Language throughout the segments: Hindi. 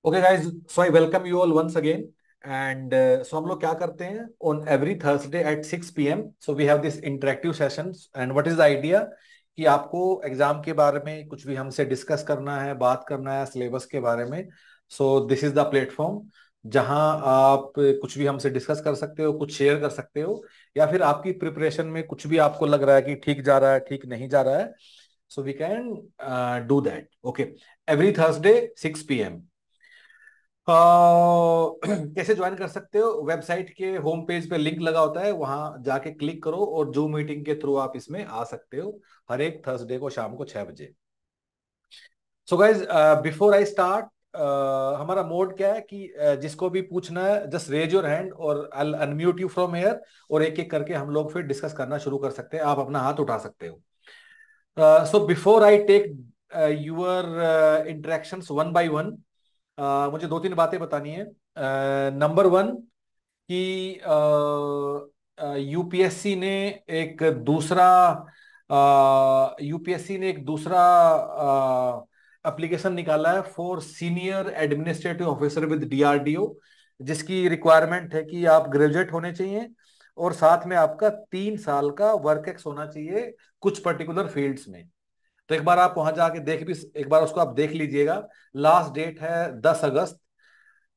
Okay guys, so I welcome you all once again. And so हम लोग क्या करते हैं on every Thursday at 6 p.m. So we have this interactive sessions and what is the idea कि आपको एग्जाम के बारे में कुछ भी हमसे डिस्कस करना है, बात करना है सिलेबस के बारे में। So this is the platform जहां आप कुछ भी हमसे डिस्कस कर सकते हो, कुछ शेयर कर सकते हो, या फिर आपकी प्रिपरेशन में कुछ भी आपको लग रहा है कि ठीक जा रहा है, ठीक नहीं जा रहा है, so we can do that. Okay, every Thursday 6 p.m. कैसे ज्वाइन कर सकते हो? वेबसाइट के होम पेज पे लिंक लगा होता है, वहां जाके क्लिक करो और जूम मीटिंग के थ्रू आप इसमें आ सकते हो हर एक थर्सडे को शाम को 6 बजे। So guys, before I start, हमारा मोड क्या है कि जिसको भी पूछना है जस्ट रेज योर हैंड और आई अनम्यूट यू फ्रॉम एयर, और एक एक करके हम लोग फिर डिस्कस करना शुरू कर सकते हैं। आप अपना हाथ उठा सकते हो। So before I take your interactions one by one, मुझे दो तीन बातें बतानी है। नंबर वन कि यूपीएससी ने एक दूसरा एप्लीकेशन निकाला है for senior administrative officer with DRDO, जिसकी रिक्वायरमेंट है कि आप ग्रेजुएट होने चाहिए और साथ में आपका 3 साल का वर्क एक्स होना चाहिए कुछ पर्टिकुलर फील्ड्स में। तो एक बार आप वहां जाके देख भी, एक बार उसको आप देख लीजिएगा। लास्ट डेट है 10 अगस्त।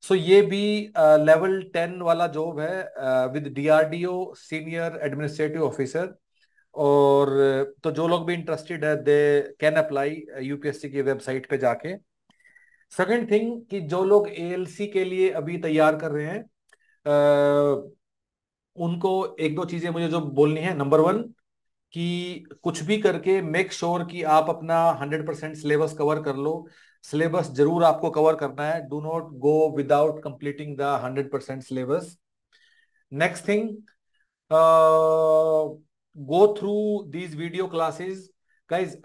सो ये भी लेवल 10 वाला जॉब है with DRDO senior administrative officer. और तो जो लोग भी इंटरेस्टेड है दे कैन अप्लाई यूपीएससी की वेबसाइट पे जाके। सेकंड थिंग कि जो लोग एएलसी के लिए अभी तैयार कर रहे हैं, उनको एक दो चीजें मुझे जो बोलनी है। नंबर वन कि कुछ भी करके मेक श्योर कि आप अपना 100% सिलेबस कवर कर लो। सिलेबस जरूर आपको कवर करना है, do not go without completing the 100% syllabus. Next thing, go through these video classes guys.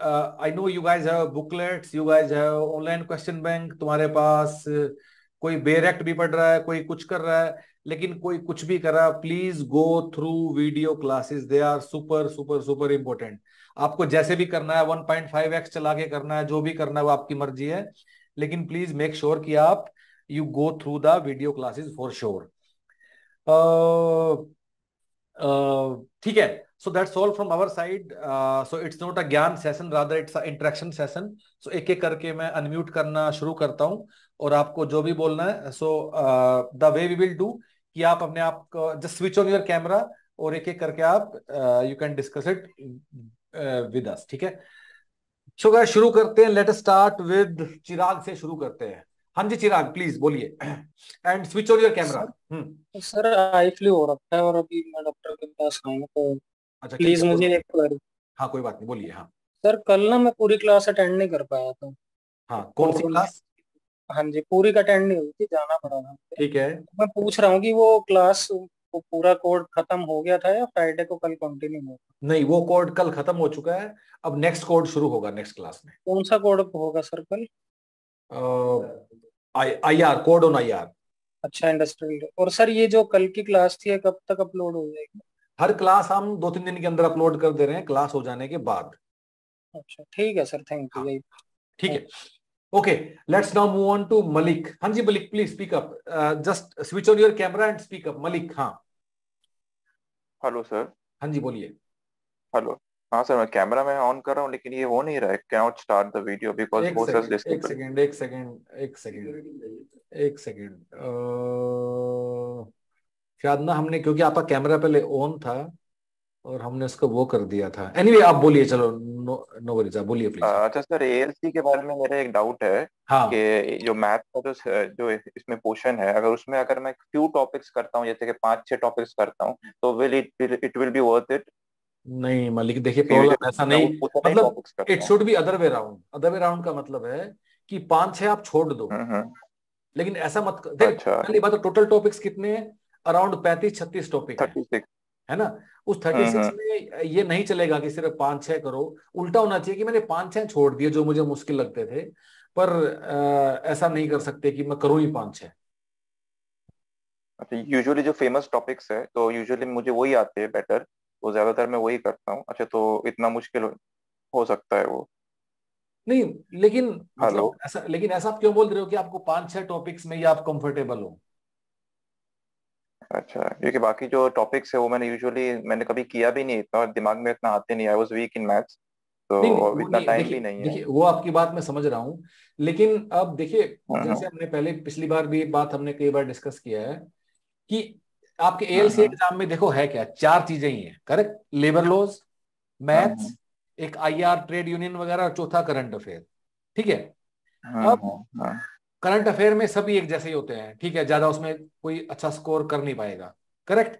I know you guys have booklets, you guys have online question bank, तुम्हारे पास कोई बेरेक्ट भी पढ़ रहा है, कोई कुछ कर रहा है, लेकिन कोई कुछ भी कर रहा है, please go through video classes, they are super super super important. आपको जैसे भी करना है 1.5x चला के करना है, जो भी करना है वो आपकी मर्जी है, लेकिन प्लीज मेक श्योर कि आप you go through the video classes for sure. ठीक है। So that's all from our side. So it's not a ज्ञान session, rather it's a interaction session. So एक एक करके मैं अनम्यूट करना शुरू करता हूं और आपको जो भी बोलना है, so the way we will do कि आप अपने आप को just switch on your camera और एक एक करके आप you can discuss it with us. ठीक है, सो गाइस शुरू करते हैं। Let us start with Chirag से शुरू करते हैं। हाँ जी चिराग, प्लीज बोलिए and switch on your camera. Sir hmm. Sir I flu हो रखा है और अभी मैं डॉक्टर के पास आया हूँ, तो अच्छा ठीक प्लीज है, मुझे बोलो। एक बार। हाँ कोई बात नहीं, बोलिए। हाँ। सर कल ना मैं पूरी क्लास अटेंड नहीं कर पाया था। हाँ कौन सी और क्लास? हाँ जी, पूरी का अटेंड नहीं हुई थी, जाना पड़ा था मुझे। ठीक है। तो मैं पूछ रहा हूँ कि वो क्लास वो पूरा कोड खत्म हो गया था या फ्राइडे को कल कंटिन्यू होगा? नहीं, वो कोड कल खत्म हो चुका है। अब नेक्स्ट कोड शुरू होगा नेक्स्ट क्लास में। कौन सा कोड होगा सर कल? I R, code on I R. अच्छा, इंडस्ट्रियल। और सर ये जो कल की क्लास थी ये कब तक अपलोड हो जाएगी? हर क्लास हम 2-3 दिन के अंदर अपलोड कर दे रहे हैं, क्लास हो जाने के बाद। अच्छा ठीक है सर, थैंक हाँ यू। यही। ठीक है। Okay, let's now move on to Malik. हाँ जी Malik, please speak up. Just switch on your camera and speak up Malik. हाँ। Hello sir. हाँ जी बोलिए। हेलो। हाँ सर, मैं कैमरा में ऑन कर रहा हूँ लेकिन ये हो नहीं रहा है, can not start the video because एक प्रोसेस सेकेंड, एक डिसेबल। सेकेंड, एक सेकेंड, एक सेकेंड, एक सेकेंड। शायद ना हमने, क्योंकि आपका कैमरा पहले ऑन था और हमने उसको वो कर दिया था। एनीवे आप बोलिए, चलो नो नो वरीज, आप बोलिए प्लीज। अच्छा सर, एएलसी के बारे में मेरा एक डाउट है हाँ। कि जो मैथ का जो इसमें पोर्शन है, अगर मैं फ्यू टॉपिक्स करता हूँ, जैसे कि 5-6 टॉपिक्स करता हूँ, तो will it will be worth it? नहीं मलिक देखिए, यूजुअली प्रॉब्लम ऐसा मैं नहीं, उतना ही मतलब टॉपिक्स करता इट हूँ। Should be other way round. Other way round का मतलब है कि 5-6 आप छोड़ दो, हम्म। लेकिन ऐसा मत देख। अच्छा। पहली बात तो टोटल टॉपिक्स कितने हैं? अराउंड 35-36 टॉपिक है 36। है ना? उस 36 हम्म। में ये नहीं चलेगा कि सिर्फ 5-6 करो। उल्टा होना चाहिए कि मैंने 5-6 छोड़ दिए जो मुझे मुश्किल लगते थे, पर ऐसा नहीं कर सकते कि मैं करूँ ही 5-6। अच्छा, यूजुअली जो फेमस टॉपिक्स है तो यूजुअली मुझे वही आते हैं बेटर, तो ज्यादातर मैं वही करता हूँ। अच्छा, तो इतना मुश्किल हो सकता है वो? नहीं, लेकिन हेलो। मतलब ऐसा, लेकिन ऐसा आप क्यों बोल रहे हो कि आपको 5-6 टॉपिक्स में ही आप कंफर्टेबल हो? अच्छा, क्योंकि बाकी जो टॉपिक्स है वो मैंने कभी किया भी नहीं इतना, और दिमाग में इतना आते नहीं, I was weak in maths, नहीं नहीं, तो वो इतना नहीं, टाइम भी देखिए नहीं है। देखिए, वो आपकी बात मैं समझ रहा हूँ, लेकिन अब देखिए, हम्म। जैसे हमने पहले पिछली बार भी बात हमने कई बार डिस्कस किया है कि आपके एएलसी हम्म। एग्जाम में देखो है क्या, 4 चीजें ही हैं, करेक्ट? लेबर लॉज, हम्म। मैथ्स, एक आईआर ट्रेड यूनियन वगैरह, और चौथा करंट अफेयर। ठीक है? हम्म। अब करंट अफेयर में सभी एक जैसे ही होते हैं, ठीक है, ज्यादा उसमें कोई अच्छा स्कोर कर नहीं पाएगा, करेक्ट?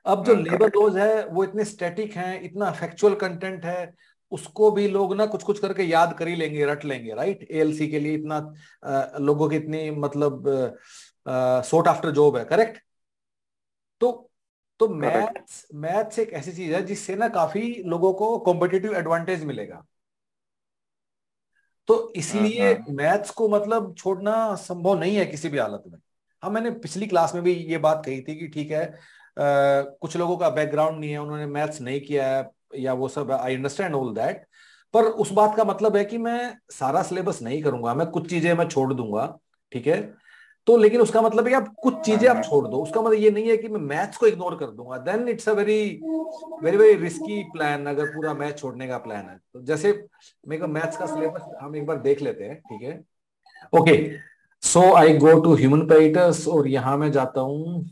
अब जो लेबर करेक्ट। लॉज है वो इतने स्टैटिक हैं, इतना फैक्चुअल कंटेंट है, उसको भी लोग ना कुछ कुछ करके याद कर ही लेंगे, रट लेंगे, राइट? एएलसी के लिए इतना लोगों की इतनी मतलब सोट आफ्टर जॉब है, करेक्ट? तो तो करेक्ट। मैथ्स मैथ्स एक ऐसी चीज है जिससे ना काफी लोगों को कॉम्पिटिटिव एडवांटेज मिलेगा। तो इसलिए हम्म। मैथ्स को मतलब छोड़ना संभव नहीं है किसी भी हालत में। हाँ, मैंने पिछली क्लास में भी ये बात कही थी कि ठीक है, कुछ लोगों का बैकग्राउंड नहीं है, उन्होंने मैथ्स नहीं किया है, या वो सब, आई अंडरस्टैंड ऑल दैट। पर उस बात का मतलब है कि मैं सारा सिलेबस नहीं करूंगा, मैं कुछ चीजें मैं छोड़ दूंगा, ठीक है? तो लेकिन उसका मतलब है कि आप कुछ चीजें आप हम्म। छोड़ दो, उसका मतलब ये नहीं है कि मैं मैथ्स को इग्नोर कर दूंगा, then it's a very very very risky plan, अगर पूरा मैथ छोड़ने का प्लान है तो। जैसे मेरे को मैथ्स का सिलेबस हम एक बार देख लेते हैं, ठीक है? Okay, so I go to human पेरिटस, और यहाँ मैं जाता हूँ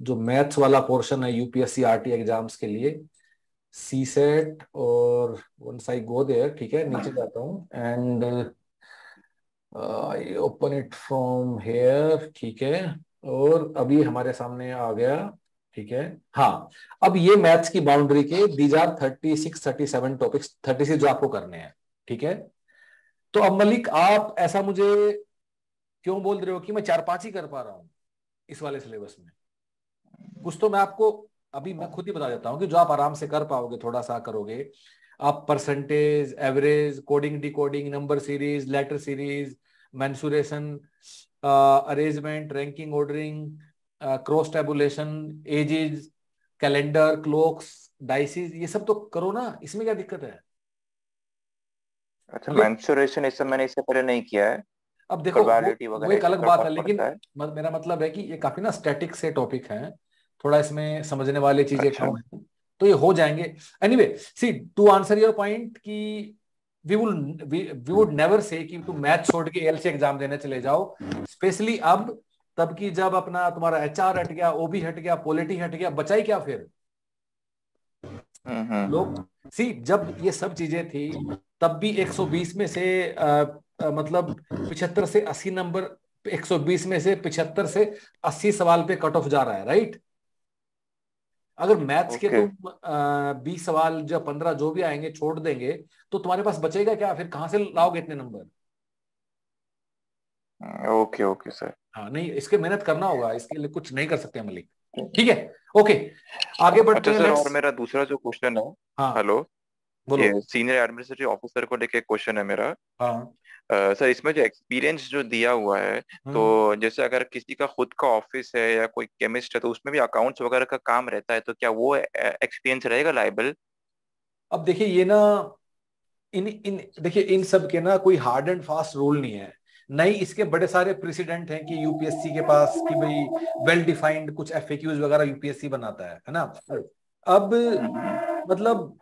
जो मैथ्स वाला पोर्शन है यूपीएससी आरटी एग्जाम्स के लिए, सी सेट, और वंस आई गो देयर, ठीक है, नीचे जाता हूँ and I open it from here, ठीक है? और अभी हमारे सामने आ गया, ठीक है? हाँ, अब ये मैथ्स की बाउंड्री के दीज आर 36-37 टॉपिक्स, 36 जो आपको करने हैं, ठीक है? तो अब मलिक, आप ऐसा मुझे क्यों बोल रहे हो कि मैं 4-5 ही कर पा रहा हूँ इस वाले सिलेबस में? कुछ तो मैं आपको अभी मैं खुद ही बता देता हूँ कि जो आप आराम से कर पाओगे, थोड़ा सा करोगे आप, percentage, average, coding, decoding, number series, letter series, mensuration, arrangement, ranking, ordering, cross tabulation, ages, calendar, clocks, dices, ये सब तो करो ना, इसमें क्या दिक्कत है? अच्छा, ये मेंसुरेशन इस सब मैंने इससे पहले नहीं किया है। अब देखो, प्रोबेबिलिटी वो वगैरह एक ये सब अलग का बात है, फर्क लेकिन पड़ता है। मेरा मतलब है कि ये काफी ना स्टैटिक से टॉपिक हैं, थोड़ा इसमें समझने वाली चीजें अच्छा। कम है, तो ये हो जाएंगे। Anyway, see, to answer your point कि वी वुड नेवर से कि तुम मैथ छोड़ के एएलसी एग्जाम देने चले जाओ, स्पेशली अब, तब की जब अपना तुम्हारा एचआर हट गया, ओबी हट गया, पॉलिटी हट गया, बचा ही क्या फिर? लोग, सी, जब ये सब चीजें थी तब भी 120 में से मतलब 75 से 80 नंबर, 120 में से 75 से 80 सवाल पे कट ऑफ जा रहा है, राइट? अगर मैथ्स के ओके। तुम 20 सवाल, जो 15 जो भी आएंगे छोड़ देंगे, तो तुम्हारे पास बचेगा क्या फिर? कहां से लाओगे इतने नंबर? Okay okay sir. हाँ, नहीं, इसके मेहनत करना होगा, इसके लिए कुछ नहीं कर सकते मलिक। ठीक है, ओके, आगे बढ़ते अच्छा हैं, सर, और लेट्स। मेरा दूसरा जो क्वेश्चन है। हाँ, हेलो। बोलो। ये सीनियर एडमिनिस्ट्रेटिव ऑफिसर को लेके क्वेश्चन है मेरा। हाँ। सर, इसमें जो एक्सपीरियंस जो दिया हुआ है, तो हम्म। जैसे अगर किसी का खुद का ऑफिस है या कोई केमिस्ट है, तो उसमें भी अकाउंट्स वगैरह का काम रहता है, तो क्या वो एक्सपीरियंस रहेगा लाइबल? अब देखिए ये ना, इन इन देखिए, इन सब के ना कोई हार्ड एंड फास्ट रूल नहीं है, नहीं, इसके बड़े सारे प्रेसिडेंट हैं कि यूपीएससी के पास कि भाई वेल डिफाइंड कुछ एफएक्यूज वगैरह यूपीएससी बनाता है ना? अब मतलब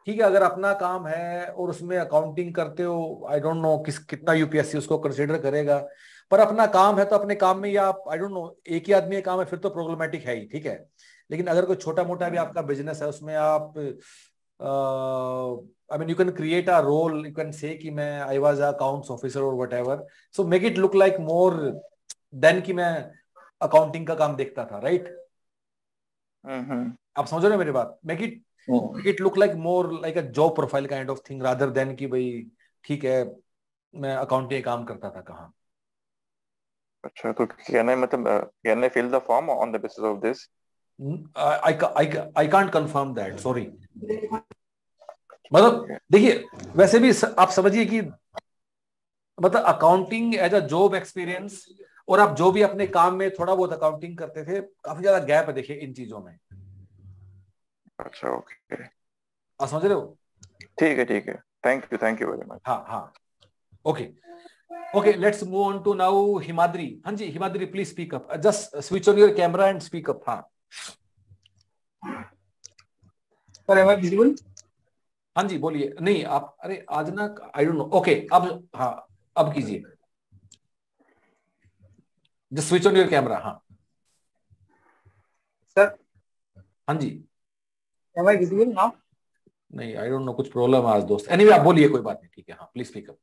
ठीक है, अगर अपना काम है और उसमें अकाउंटिंग करते हो, आई डोंट नो कितना यूपीएससी उसको कंसिडर करेगा, पर अपना काम है तो अपने काम में, या आप, आई डोंट नो, एक ही आदमी का काम है फिर तो प्रॉब्लमेटिक है ही, ठीक है? लेकिन अगर कोई छोटा मोटा भी आपका बिजनेस है, उसमें आप, I mean, you can create a role, you can say कि मैं आई वाज अकाउंट्स ऑफिसर और whatever, so make it look like more than कि मैं अकाउंटिंग का काम देखता था, राइट? हम्म। आप समझ रहे हो मेरी बात? Make it look like more like a job profile kind of thing, rather than कि भाई ठीक है, मैं अकाउंटिंग काम करता था कहाँ। अच्छा, तो can I fill the form on the basis of this? I I can't confirm that, sorry. मतलब देखिए, वैसे भी आप समझिए कि मतलब accounting as a job experience, और आप जो भी अपने काम में थोड़ा बहुत अकाउंटिंग करते थे, काफी ज्यादा गैप है देखिए इन चीजों में। अच्छा, ओके। आप समझ रहे हो? ठीक है, ठीक है। Thank you very much. हाँ हाँ, okay okay, let's move on to now Himadri. हाँ जी Himadri, please speak up, just switch on your camera and speak up. हाँ सर एम आई विजिबल? हाँ जी बोलिए। नहीं आप, अरे आज ना आई डोंट नो, ओके अब हाँ, अब कीजिए, just switch on your camera. हाँ सर हाँ जी, एम आई विजिबल नाउ? नहीं आई डोंट नो, कुछ प्रॉब्लम है आज दोस्त। एनीवे आप बोलिए, कोई बात नहीं, ठीक है। हाँ प्लीज स्पीक अप।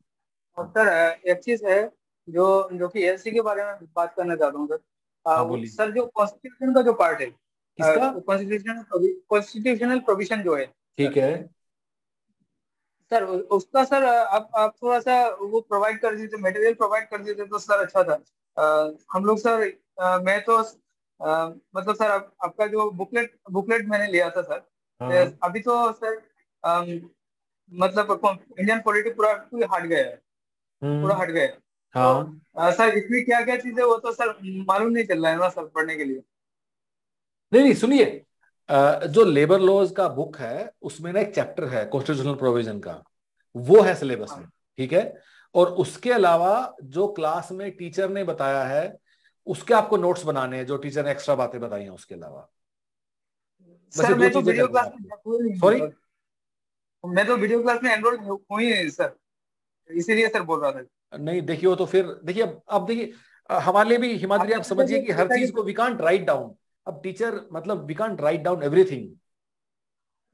और सर एक चीज है जो जो कि एलसी के बारे में बात करना चाहता हूँ सर। हाँ बोलिए। सर जो कॉन्स्टिट्यूशन का जो पार्ट है, किसका? कॉन्स्टिट्यूशनल प्रोविजन जो है, ठीक है सर उसका सर आप थोड़ा सा वो प्रोवाइड कर दीजिए, मटेरियल प्रोवाइड कर दीजिए तो सर अच्छा था। हम लोग सर मैं तो मतलब सर आपका जो बुकलेट बुकलेट मैंने लिया था सर। हाँ अभी तो सर मतलब इंडियन पॉलिटिक्स पूरा हट गया है, पूरा हट गया है। हाँ तो सर इसमें क्या क्या चीजें वो तो सर मालूम नहीं चल रहा है ना सर पढ़ने के लिए। नहीं नहीं सुनिए, जो लेबर लॉज का बुक है उसमें ना एक चैप्टर है कॉन्स्टिट्यूशनल प्रोविजन का, वो है सिलेबस में, ठीक है। और उसके अलावा जो क्लास में टीचर ने बताया है उसके आपको नोट्स बनाने हैं, जो टीचर ने एक्स्ट्रा बातें बताई हैं उसके अलावा। वैसे सर दो मैं तो चीजें वीडियो करनी है क्लास में आपको। हुई नहीं सॉरी, हूँ सर। मैं तो वीडियो क्लास में एनरोल हुई नहीं सर, इसीलिए सर बोल रहा था। नहीं देखिए वो तो फिर देखिए, अब देखिए हमारे लिए भी हिमाद्री आप समझिए कि हर चीज को वी कांट राइट डाउन। अब टीचर मतलब we can't write down everything.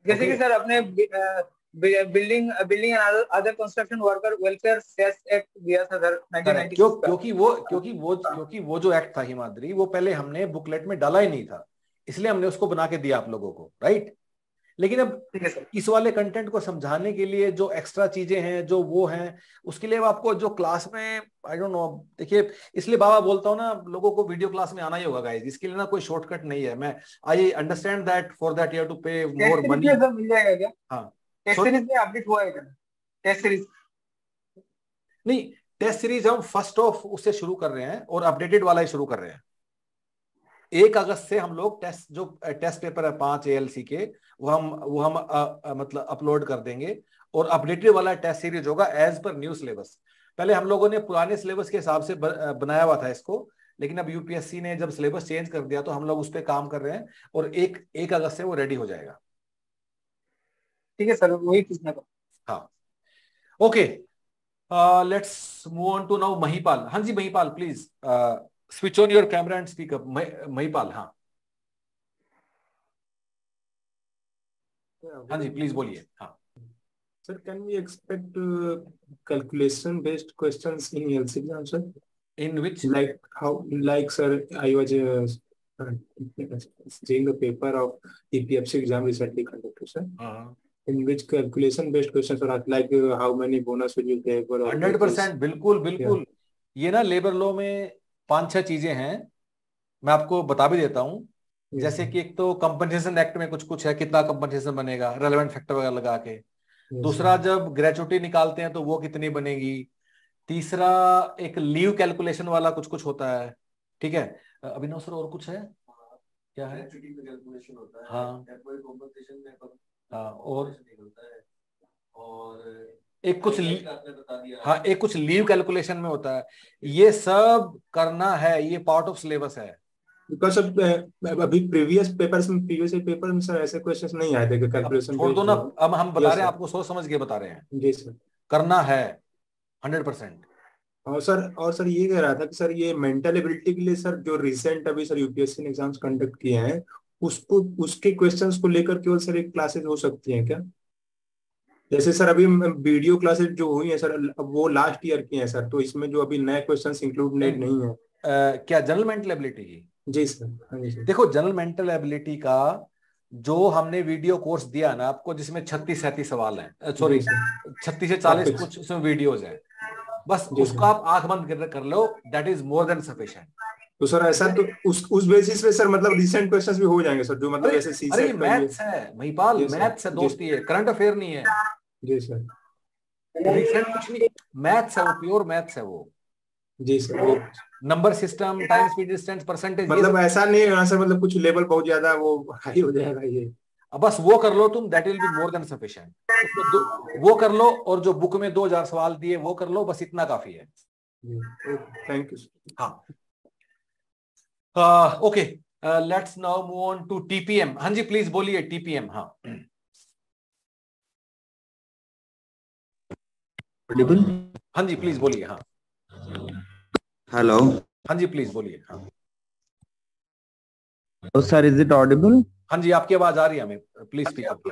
जैसे कि सर अपने building building and other construction worker welfare cess act दिया था सर 1996 का। क्योंकि वो जो एक्ट था हिमाद्री, वो पहले हमने बुकलेट में डाला ही नहीं था, इसलिए हमने उसको बना के दिया आप लोगों को, राइट। लेकिन अब ठीक है सर। इस वाले कंटेंट को समझाने के लिए जो एक्स्ट्रा चीजें हैं जो वो हैं, उसके लिए आपको जो क्लास में आई डोंट नो, देखिए इसलिए बाबा बोलता हूँ ना, लोगों को वीडियो क्लास में आना ही होगा गाइस। इसके लिए ना कोई शॉर्टकट नहीं है। मैं I understand that for that you have to pay test more series money. में सर मिल जाएगा क्या? हाँ टेस्ट सीरीज में अपडेट हुआ है क्या? टेस्ट सीरीज नहीं, टेस्ट सीरीज हम फर्स्ट ऑफ उससे शुरू कर रहे हैं और अपडेटेड वाला ही शुरू कर रहे हैं। 1 अगस्त से हम लोग टेस्ट, जो टेस्ट पेपर है 5 ALC के, वो हम मतलब अपलोड कर देंगे। और अपडेटेड वाला टेस्ट सीरीज होगा एज पर न्यू सिलेबस। पहले हम लोगों ने पुराने सिलेबस के हिसाब से बनाया हुआ था इसको, लेकिन अब यूपीएससी ने जब सिलेबस चेंज कर दिया तो हम लोग उस पर काम कर रहे हैं, और 1 अगस्त से वो रेडी हो जाएगा। ठीक है सर, वही पूछना था। हाँ okay, let's move on to now Mahipal. हाँ जी Mahipal, please switch on your camera and speak up. Mahipal, हाँ हाँ जी प्लीज बोलिए। हाँ Sir, can we expect calculation-based questions in ELC exam, sir? In which? Like how, like sir, I was seeing the paper of EPFC exam recently conducted, sir. In which calculation-based questions are asked, like how many bonus will you take? 100%, बिल्कुल बिल्कुल। ये ना लेबर लॉ में 5-6 चीजें हैं, मैं आपको बता भी देता हूँ। जैसे कि एक तो कंपनसेशन एक्ट में कुछ कुछ है, कितना कंपनसेशन बनेगा रेलेवेंट फैक्टर वगैरह लगा के। दूसरा, जब ग्रेचुटी निकालते हैं तो वो कितनी बनेगी। तीसरा, एक लीव कैलकुलेशन वाला कुछ कुछ होता है, ठीक है। अभिनव सर और कुछ है क्या है? कैलकुलेशन होता है, हाँ हाँ, और एक कुछ हाँ एक कुछ लीव कैलकुलेशन में होता है। ये सब करना है, ये पार्ट ऑफ सिलेबस है। बिकॉज अभी प्रीवियस पेपर में सर ऐसे क्वेश्चंस नहीं आए थे कि कैलकुलेशन छोड़ दो ना, अब हम बता रहे हैं आपको, सोच समझ के बता रहे हैं। जी सर, करना है 100%। और सर ये कह रहा था कि सर ये मेंटल एबिलिटी के लिए सर जो रिसेंट अभी सर यूपीएससी ने एग्जाम्स कंडक्ट किए हैं, उसको उसके क्वेश्चंस को लेकर केवल सर एक क्लासेस हो सकती हैं क्या? जैसे सर अभी वीडियो क्लासेस जो हुई है सर, वो लास्ट ईयर की हैं सर, तो इसमें जो अभी नए क्वेश्चंस इंक्लूड नहीं है। क्या जनरल मेंटल एबिलिटी की? जी सर, हाँ जी सर। देखो जनरल मेंटल एबिलिटी का जो हमने वीडियो कोर्स दिया ना आपको, जिसमें 36-37 सवाल हैं, सॉरी 36 से 40 कुछ उसमें वीडियोज हैं, बस उसको आप आंख बंद कर लो, that is more than sufficient. तो सर ऐसा तो उस बेसिस पे सर मतलब रिसेंट क्वेश्चंस भी हो जाएंगे सर, जो मतलब जैसे सीसेट। अरे मैथ्स है महिपाल, मैथ्स है दोस्ती है, करंट अफेयर नहीं है। जी सर, रिसेंट कुछ नहीं, मैथ्स है वो, प्योर मैथ्स है वो। जी sir, number system, time speed distance, percentage, मतलब ऐसा नहीं है सर, मतलब कुछ लेवल बहुत ज्यादा वो हाई हो जाएगा ये। अब बस वो कर लो तुम, that will be more than sufficient. वो कर लो और जो बुक में 2000 सवाल दिए वो कर लो, बस इतना काफी है। Thank you. हाँ okay, let's now move on to TPM. हाँ जी प्लीज बोलिए टीपीएम। हाँ ऑडिबल? हाँ जी प्लीज बोलिए। हाँ हेलो। हाँ जी प्लीज बोलिए। हाँ सर, इज इट ऑडिबल? हाँ जी आपकी आवाज आ रही है हमें, प्लीज स्पीक अप।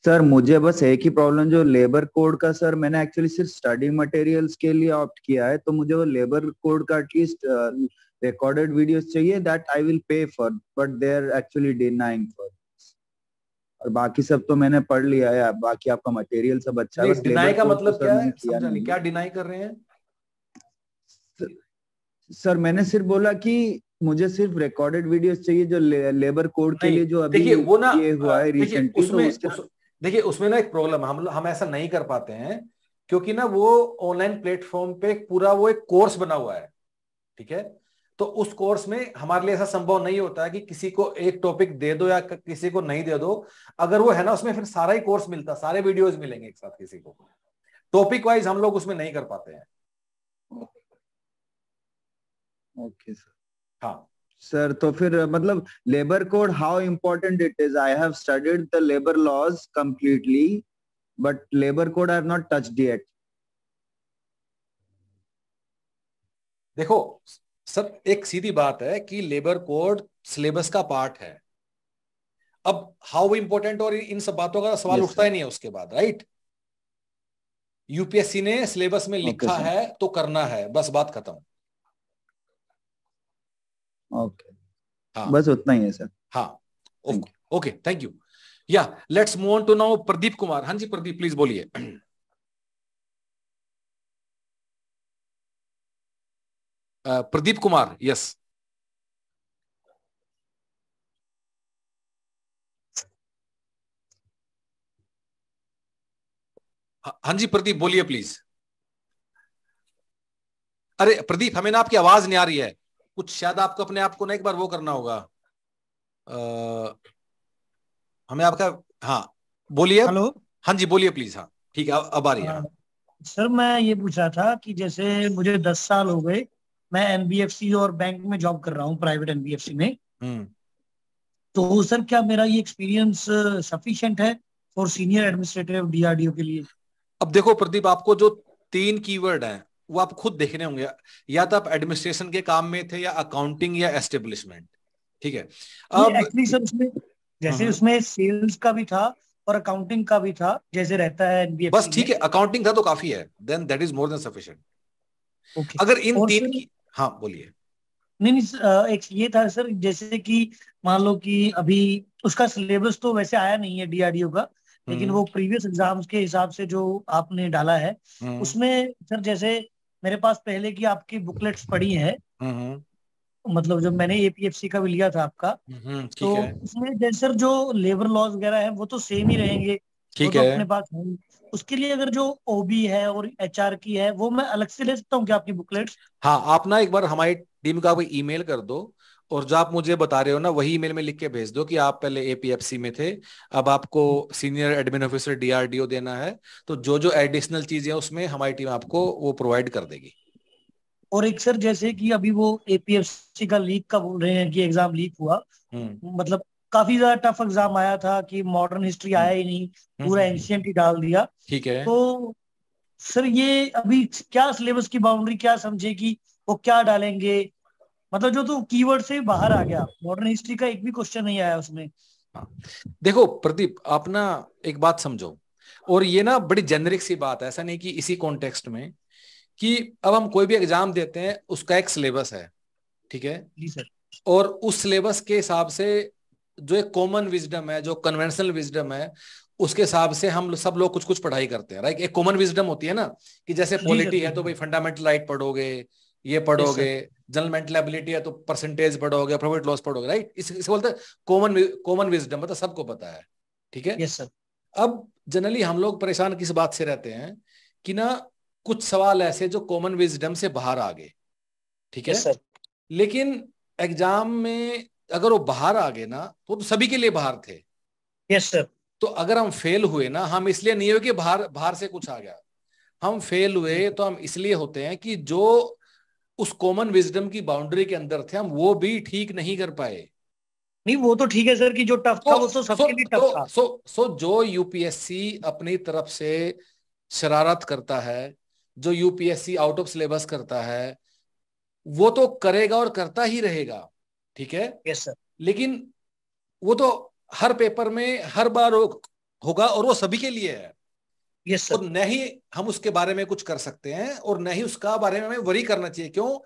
सर मुझे बस एक ही प्रॉब्लम, जो लेबर कोड का, सर मैंने एक्चुअली सिर्फ स्टडी मटेरियल्स के लिए ऑप्ट किया है, तो मुझे वो लेबर कोड का एटलीस्ट रिकॉर्डेड वीडियोस चाहिए, that I will pay for, but they are actually denying for. और बाकी सब तो मैंने पढ़ लिया है, बाकी आपका मटेरियल सब अच्छा है, बस डिनाई का लेबर कोड मतलब तो क्या सर है, मैंने किया समझा नहीं, नहीं। क्या डिनाई कर रहे हैं? सर मैंने सिर्फ बोला कि मुझे सिर्फ रिकॉर्डेड वीडियोस चाहिए, जो लेबर कोड के लिए जो अभी देखिए वो ना, ये हुआ है देखिए रिसेंटली, उसमें देखिए उसमें ना एक प्रॉब्लम है, हम ऐसा नहीं कर पाते हैं क्योंकि ना वो ऑनलाइन प्लेटफॉर्म पे पूरा वो एक कोर्स बना हुआ है, ठीक है। तो उस कोर्स में हमारे लिए ऐसा संभव नहीं होता है कि किसी को एक टॉपिक दे दो या किसी को नहीं दे दो। अगर वो है ना उसमें फिर सारा ही कोर्स मिलता, सारे वीडियोस मिलेंगे एक साथ किसी को, टॉपिक वाइज हम लोग उसमें नहीं कर पाते हैं। Okay sir. हाँ सर तो फिर मतलब labour code, how important it is? I have studied the labour laws completely, but labour code I have not touched yet. देखो सर, एक सीधी बात है कि लेबर कोड सिलेबस का पार्ट है। अब हाउ इंपॉर्टेंट और इन सब बातों का सवाल उठता ही नहीं है उसके बाद, राइट। यूपीएससी ने सिलेबस में लिखा है तो करना है, बस बात खत्म। ओके हाँ बस उतना ही है सर। हाँ ओके ओके थैंक यू। या let's move on to now Pradeep Kumar. हाँ जी प्रदीप प्लीज बोलिए। प्रदीप कुमार, यस। हाँ जी प्रदीप बोलिए प्लीज। अरे प्रदीप हमें ना आपकी आवाज नहीं आ रही है, कुछ शायद आपको अपने आप को ना एक बार वो करना होगा। हमें आपका, हाँ बोलिए। हेलो। हाँ जी बोलिए प्लीज। हाँ ठीक है, अब आ रही है। हाँ सर मैं ये पूछ रहा था कि जैसे मुझे 10 साल हो गए, मैं एनबीएफसी और बैंक में जॉब कर रहा हूँ, प्राइवेट एनबीएफसी में। तो सर क्या मेरा ये एक्सपीरियंस सफिशिएंट है फॉर सीनियर एडमिनिस्ट्रेटिव डीआरडीओ के लिए? अब देखो प्रदीप, आपको जो 3 कीवर्ड हैं वो आप खुद देखने होंगे, या तो आप एडमिनिस्ट्रेशन के काम में थे या अकाउंटिंग या एस्टेब्लिशमेंट, ठीक है। अब एक्चुअली सर उसमें जैसे उसमें सेल्स का भी था और अकाउंटिंग का भी था, जैसे रहता है एनबीएफसी बस ठीक है, अकाउंटिंग था तो काफी है, then that is more than sufficient. अगर इन 3 की, हाँ बोलिए। नहीं, एक ये था सर, जैसे कि मान लो कि अभी उसका सिलेबस तो वैसे आया नहीं है डीआरडीओ का, लेकिन वो प्रीवियस एग्जाम्स के हिसाब से जो आपने डाला है उसमें सर, जैसे मेरे पास पहले की आपकी बुकलेट्स पड़ी हैं, मतलब जब मैंने एपीएफसी का भी लिया था आपका, तो उसमें जैसे सर जो लेबर लॉज वगैरह है वो तो सेम ही रहेंगे, वो तो अपने पास है। उसके लिए अगर जो ओबी है और एचआर की है वो मैं अलग से ले सकता हूँ क्या आपकी बुकलेट्स? हाँ आप ना एक बार हमारी टीम का कोई ईमेल कर दो, और जो आप मुझे बता रहे हो ना वही ईमेल में लिख के भेज दो कि आप पहले एपीएफसी में थे, अब आपको सीनियर एडमिन ऑफिसर डीआरडीओ देना है, तो जो जो एडिशनल चीजें उसमें हमारी टीम आपको वो प्रोवाइड कर देगी। और एक सर जैसे कि अभी वो एपीएफसी का लीक का बोल रहे हैं कि एग्जाम लीक हुआ, मतलब काफी ज्यादा टफ एग्जाम आया था कि मॉडर्न हिस्ट्री आया ही नहीं, पूरा एंशिएंट ही डाल दिया। ठीक है, तो सर ये अभी क्या सिलेबस की बाउंड्री क्या समझे कि वो क्या डालेंगे, मतलब जो तो कीवर्ड से बाहर आ गया, मॉडर्न हिस्ट्री का एक भी क्वेश्चन नहीं आया उसमें। देखो प्रदीप, आप ना एक बात समझो, और ये ना बड़ी जेनरिक सी बात है, ऐसा नहीं कि इसी कॉन्टेक्स्ट में, कि अब हम कोई भी एग्जाम देते हैं उसका एक सिलेबस है, ठीक है जी सर। और उस सिलेबस के हिसाब से जो एक कॉमन विजडम है, जो कन्वेंशनल विजडम है, उसके हिसाब से हम सब लोग कुछ कुछ पढ़ाई करते हैं, राइट। एक कॉमन विजडम होती है ना, कि जैसे पॉलिटी है तो भाई फंडामेंटल राइट पढ़ोगे, ये पढ़ोगे, जनरल मेंटल एबिलिटी है तो परसेंटेज पढ़ोगे, प्रॉफिट लॉस पढ़ोगे, राइट। इसे बोलते हैं कॉमन विजडम, मतलब सबको पता है, ठीक है। Yes sir. अब जनरली हम लोग परेशान किस बात से रहते हैं कि ना कुछ सवाल ऐसे जो कॉमन विजडम से बाहर आ गए, ठीक है, लेकिन एग्जाम में अगर वो बाहर आ गए ना तो सभी के लिए बाहर थे। Yes sir. तो अगर हम फेल हुए ना, हम इसलिए नहीं हुए कि बाहर से कुछ आ गया, हम फेल हुए तो हम इसलिए होते हैं कि जो उस कॉमन विजडम की बाउंड्री के अंदर थे हम वो भी ठीक नहीं कर पाए। नहीं वो तो ठीक है सर कि जो टफ था वो तो सबके लिए टफ था। जो यूपीएससी अपनी तरफ से शरारत करता है, जो यूपीएससी आउट ऑफ सिलेबस करता है, वो तो करेगा और करता ही रहेगा, ठीक है। Yes sir. लेकिन वो तो हर पेपर में हर बार होगा और वो सभी के लिए है। Yes sir. और न ही हम उसके बारे में कुछ कर सकते हैं और न ही उसका बारे में हमें वरी करना चाहिए। क्यों?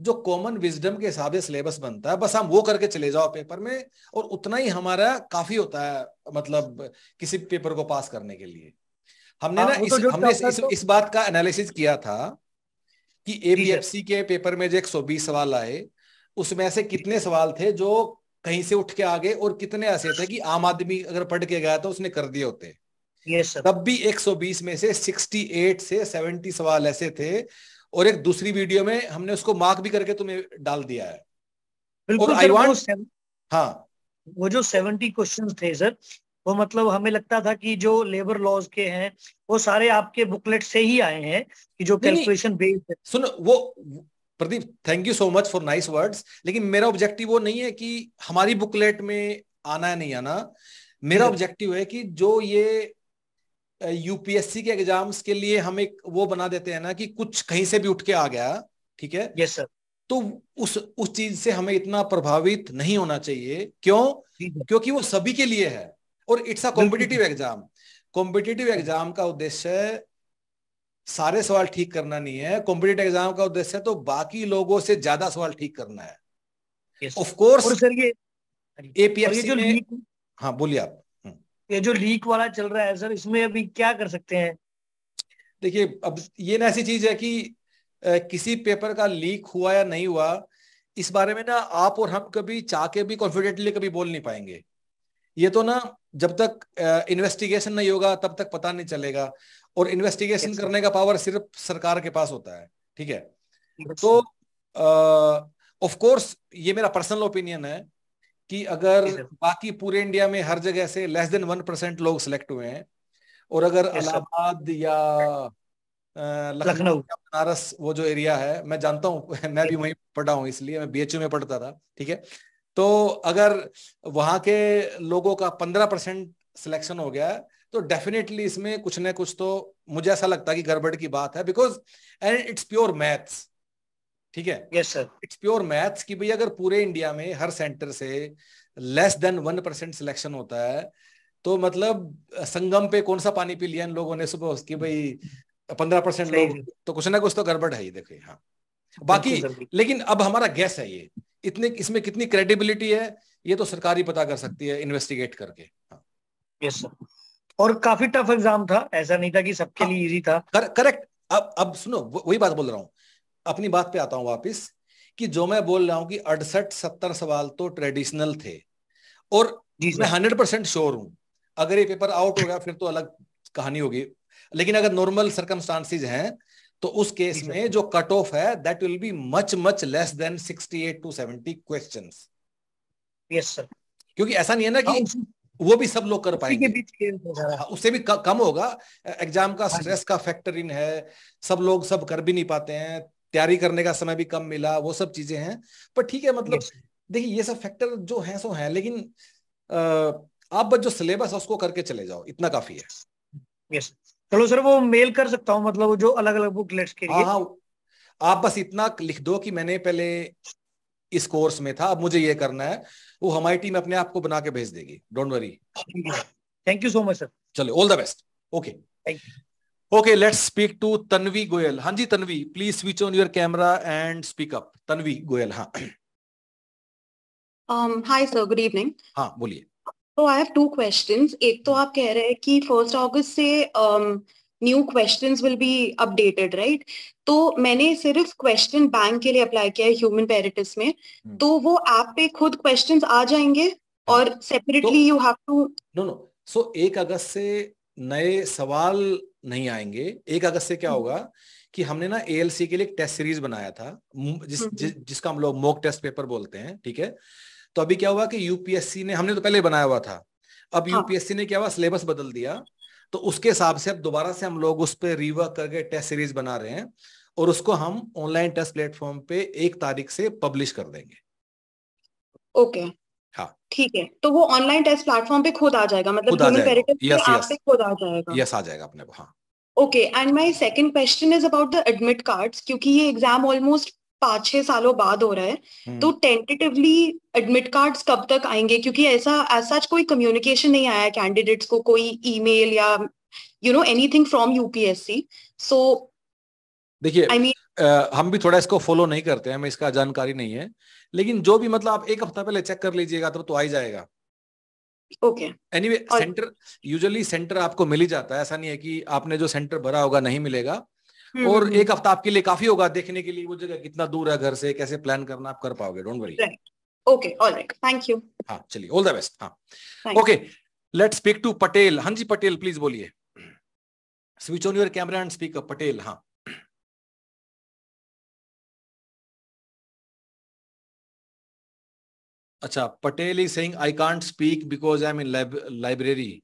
जो कॉमन विजडम के हिसाब से सिलेबस बनता है बस हम वो करके चले जाओ पेपर में, और उतना ही हमारा काफी होता है, मतलब किसी पेपर को पास करने के लिए। हमने ना इस बात का एनालिसिस किया था कि एपीएफसी के पेपर में जो 120 सवाल आए उसमें से कितने सवाल थे जो कहीं से उठ के आ गए और कितने ऐसे थे कि आम आदमी अगर पढ़ के गया तो उसने कर दिए होते। Yes, तब भी 120 में से 68 से 70 सवाल ऐसे थे, और एक दूसरी वीडियो में हमने उसको मार्क भी करके तुम्हें डाल दिया है। बिल्कुल और सर, हाँ वो जो 70 क्वेश्चंस थे सर, वो मतलब हमें लगता था कि जो लेबर लॉज के हैं वो सारे आपके बुकलेट से ही आए हैं कि जो कैलकुलेशन बेस्ड है। सुन वो Pradeep, thank you so much for nice words, लेकिन मेरा ऑब्जेक्टिव वो नहीं है कि हमारी बुकलेट में आना है नहीं आना। मेरा ऑब्जेक्टिव है कि जो ये यूपीएससी के एग्जाम्स के लिए हम एक वो बना देते हैं ना कि कुछ कहीं से भी उठ के आ गया, ठीक है। Yes sir. तो उस चीज से हमें इतना प्रभावित नहीं होना चाहिए। क्यों? क्योंकि वो सभी के लिए है और it's a competitive exam. Competitive exam का उद्देश्य सारे सवाल ठीक करना नहीं है। कॉम्पिटिटिव एग्जाम का उद्देश्य तो बाकी लोगों से ज्यादा सवाल ठीक करना है। ऑफ कोर्स सर ये एपीएफसी में, हाँ बोलिए आप। ये जो लीक वाला चल रहा है सर, इसमें अभी क्या कर सकते हैं? देखिए, अब ये ना ऐसी चीज है कि किसी पेपर का लीक हुआ या नहीं हुआ, इस बारे में ना आप और हम कभी चाह के भी कॉन्फिडेंटली कभी बोल नहीं पाएंगे। ये तो ना जब तक इन्वेस्टिगेशन नहीं होगा तब तक पता नहीं चलेगा, और इन्वेस्टिगेशन करने का पावर सिर्फ सरकार के पास होता है, ठीक है। तो ऑफ कोर्स ये मेरा पर्सनल ओपिनियन है कि अगर बाकी पूरे इंडिया में हर जगह से लेस देन 1% लोग सिलेक्ट हुए हैं, और अगर इलाहाबाद या लखनऊ या बनारस, वो जो एरिया है मैं जानता हूँ, मैं भी वहीं पढ़ा हूँ इसलिए मैं बीएचयू में पढ़ता था, ठीक है। तो अगर वहां के लोगों का 15% सिलेक्शन हो गया तो डेफिनेटली इसमें कुछ ना कुछ तो मुझे ऐसा लगता है कि गड़बड़ की बात है, because and it's pure maths, ठीक है। Yes sir. It's pure maths कि भाई अगर पूरे इंडिया में हर सेंटर से लेस देन 1% सिलेक्शन होता है तो मतलब संगम पे कौन सा पानी पी लिया इन लोगों ने सुबह, उसकी भाई 15% लोग, तो कुछ ना कुछ तो गड़बड़ है ही। देखिए हाँ, बाकी लेकिन अब हमारा गैस है ये, इतने इसमें कितनी क्रेडिबिलिटी है ये तो सरकार ही पता कर सकती है इन्वेस्टिगेट करके। हाँ यस सर। और काफी टफ एग्जाम था, ऐसा नहीं था कि सबके लिए इजी था। करेक्ट। अब सुनो, वही बात बोल रहा हूँ, अपनी बात पे आता हूँ वापिस, कि जो मैं बोल रहा हूँ कि 68-70 सवाल तो ट्रेडिशनल थे, और मैं 100% श्योर हूं अगर ये पेपर आउट हो गया फिर तो अलग कहानी होगी, लेकिन अगर नॉर्मल सर्कमस्टांसेस हैं तो उस केस में जो कट ऑफ है that will be much much less than 68 to 70 questions. Yes sir. क्योंकि ऐसा नहीं है ना कि वो भी सब लोग कर पाएंगे, उससे भी कम होगा। एग्जाम का स्ट्रेस का फैक्टर इन है, सब लोग सब कर भी नहीं पाते हैं, तैयारी करने का समय भी कम मिला, वो सब चीजें हैं। पर ठीक है, मतलब देखिए ये सब फैक्टर जो है सो है, लेकिन आप बस जो सिलेबस है उसको करके चले जाओ, इतना काफी है। यस चलो सर, वो मेल कर सकता हूँ, मतलब जो अलग अलग बुकलेट्स के लिए। हाँ, आप बस इतना लिख दो कि मैंने पहले इस कोर्स में था, अब मुझे ये करना है, वो हमारी टीम अपने आप को बना के भेज देगी, don't worry. Thank you so much sir. चलो, all the best. Okay, okay, let's speak to Tanvi Goyal. हाँ जी Tanvi, please switch on your camera and speak up. Tanvi Goyal, हाँ। Hi sir, good evening. हाँ बोलिए। तो आई हैव 2 क्वेश्चंस। एक तो आप कह रहे हैं कि 1 अगस्त से new questions will be updated, right? तो मैंने सिर्फ क्वेश्चन बैंक के लिए अप्लाई किया है ह्यूमन पेरिटिस में, तो वो ऐप पे खुद क्वेश्चंस आ जाएंगे और separately you have to? No, so 1 अगस्त से नए सवाल नहीं आएंगे। 1 अगस्त से क्या होगा कि हमने ना ALC के लिए एक टेस्ट सीरीज बनाया था, जिसका हम लोग मॉक टेस्ट पेपर बोलते हैं, ठीक है। तो तो अभी क्या हुआ कि यूपीएससी ने, हमने तो पहले बनाया हुआ था, अब यूपीएससी ने क्या हुआ, सिलेबस बदल दिया, तो उसके हिसाब से अब दोबारा से हम लोग उस पर रिवर्क करके टेस्ट सीरीज बना रहे हैं और उसको हम ऑनलाइन टेस्ट प्लेटफॉर्म पे 1 तारीख से पब्लिश कर देंगे। ओके, हाँ ठीक है, तो वो ऑनलाइन टेस्ट प्लेटफॉर्म पे खुद आ जाएगा, मतलब खुद आ ह्यूमन जाएगा, पेरिटस पे आप पे खुद आ जाएगा। यस आ जाएगा अपने को। हाँ okay, and my second question is about the admit cards, क्योंकि ये एग्जाम ऑलमोस्ट 5-6 सालों बाद हो रहा है, तो टेंटेटिवली एडमिट कार्ड्स कब तक आएंगे? क्योंकि ऐसा सच कोई कम्युनिकेशन नहीं आया कैंडिडेट्स को, कोई ईमेल या एनीथिंग फ्रॉम यूपीएससी। सो देखिए आई मीन हम भी थोड़ा इसको फॉलो नहीं करते हैं, हमें इसका जानकारी नहीं है, लेकिन जो भी मतलब आप 1 हफ्ता पहले चेक कर लीजिएगा तब तो आ ही जाएगा। Okay, anyway centre, usually centre आपको मिल ही जाता है, ऐसा नहीं है कि आपने जो सेंटर भरा होगा नहीं मिलेगा। और 1 हफ्ता आपके लिए काफी होगा देखने के लिए वो जगह कितना दूर है घर से, कैसे प्लान करना आप कर पाओगे, don't worry. Okay, alright, thank you. हाँ चलिए, ऑल द बेस्ट। हाँ okay, let's speak to Patel. हाँ जी पटेल प्लीज बोलिए, switch on your camera and speak up. Patel हाँ। अच्छा, Patel is saying I can't speak because I am in library.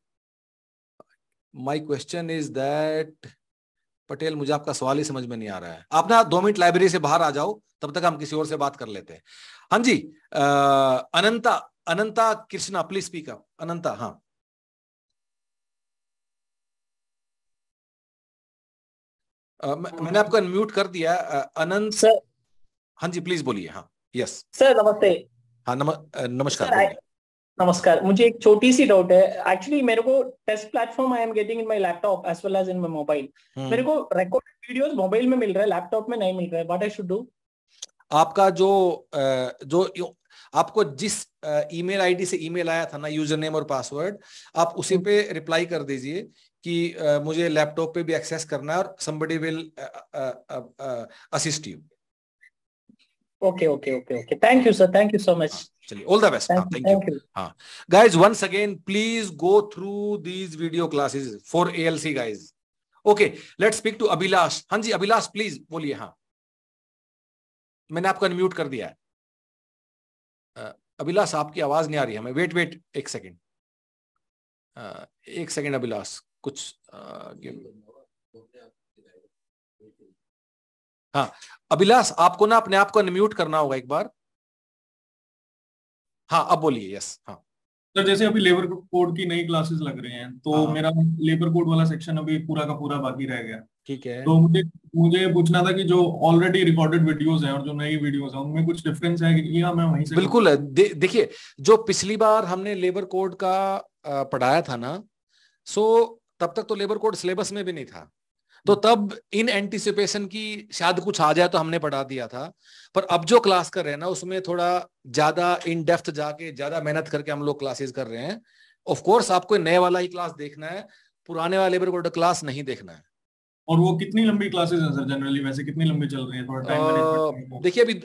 My question is that, Patel मुझे आपका सवाल ही समझ में नहीं आ रहा है। आप ना 2 मिनट लाइब्रेरी से बाहर आ जाओ, तब तक हम किसी और से बात कर लेते हैं। हाँ जी अनंता कृष्णा प्लीज स्पीक अप। अनंता हाँ। मैंने आपको अनम्यूट कर दिया अनंत सर। हाँ जी प्लीज बोलिए। हाँ यस सर नमस्ते। हाँ नमस्कार। नमस्कार, मुझे एक छोटी सी डाउट है। एक्चुअली मेरे को test platform I am getting in my laptop as well as in my mobile. मेरे को रिकॉर्डेड वीडियोस मोबाइल में मिल रहा है, लैपटॉप में नहीं मिल रहा है। What I should do? आपका जो आपको जिस ईमेल आईडी से ईमेल आया था ना, यूजर नेम और पासवर्ड, आप उसी पे रिप्लाई कर दीजिए कि मुझे लैपटॉप पे भी एक्सेस करना है और somebody will assist you. Okay. Thank you, sir. Thank you so much. चलिए, all the best. Thank you. हाँ, guys, once again, please go through these video classes for ALC, guys. Okay, let's speak to Abhilash. हाँ जी अभिलाष प्लीज बोलिए। हाँ मैंने आपको अनम्यूट कर दिया है। अभिलाष आपकी आवाज नहीं आ रही है हमें। वेट 1 सेकेंड, 1 सेकेंड अभिलाष, कुछ हाँ अभिलाष आपको ना अपने आप को अनम्यूट करना होगा एक बार। हाँ अब बोलिए। यस हाँ सर, जैसे अभी लेबर कोड की नई क्लासेस लग रही हैं, तो मेरा लेबर कोड वाला सेक्शन अभी पूरा का पूरा बाकी रह गया। ठीक है, तो मुझे पूछना था कि जो ऑलरेडी रिकॉर्डेड वीडियोस हैं और जो नई वीडियोस हैं उनमें कुछ डिफरेंस है कि मैं वहीं से? बिल्कुल है। देखिए जो पिछली बार हमने लेबर कोड का पढ़ाया था ना, सो तब तक तो लेबर कोड सिलेबस में भी नहीं था, तो तब इन एंटिसिपेशन की शायद कुछ आ जाए तो हमने पढ़ा दिया था। पर अब जो क्लास कर रहे हैं ना, उसमें थोड़ा ज्यादा इन डेप्थ जाके ज्यादा मेहनत करके हम लोग क्लासेस कर रहे हैं। ऑफ कोर्स आपको नए वाला ही क्लास देखना है, पुराने वाले लेबर कोड क्लास नहीं देखना है। और वो कितनी लंबी क्लासेस हैं सर जनरली, वैसे कितनी लंबी चल रही है? थोड़ा टाइम मैनेजमेंट देखिए अभी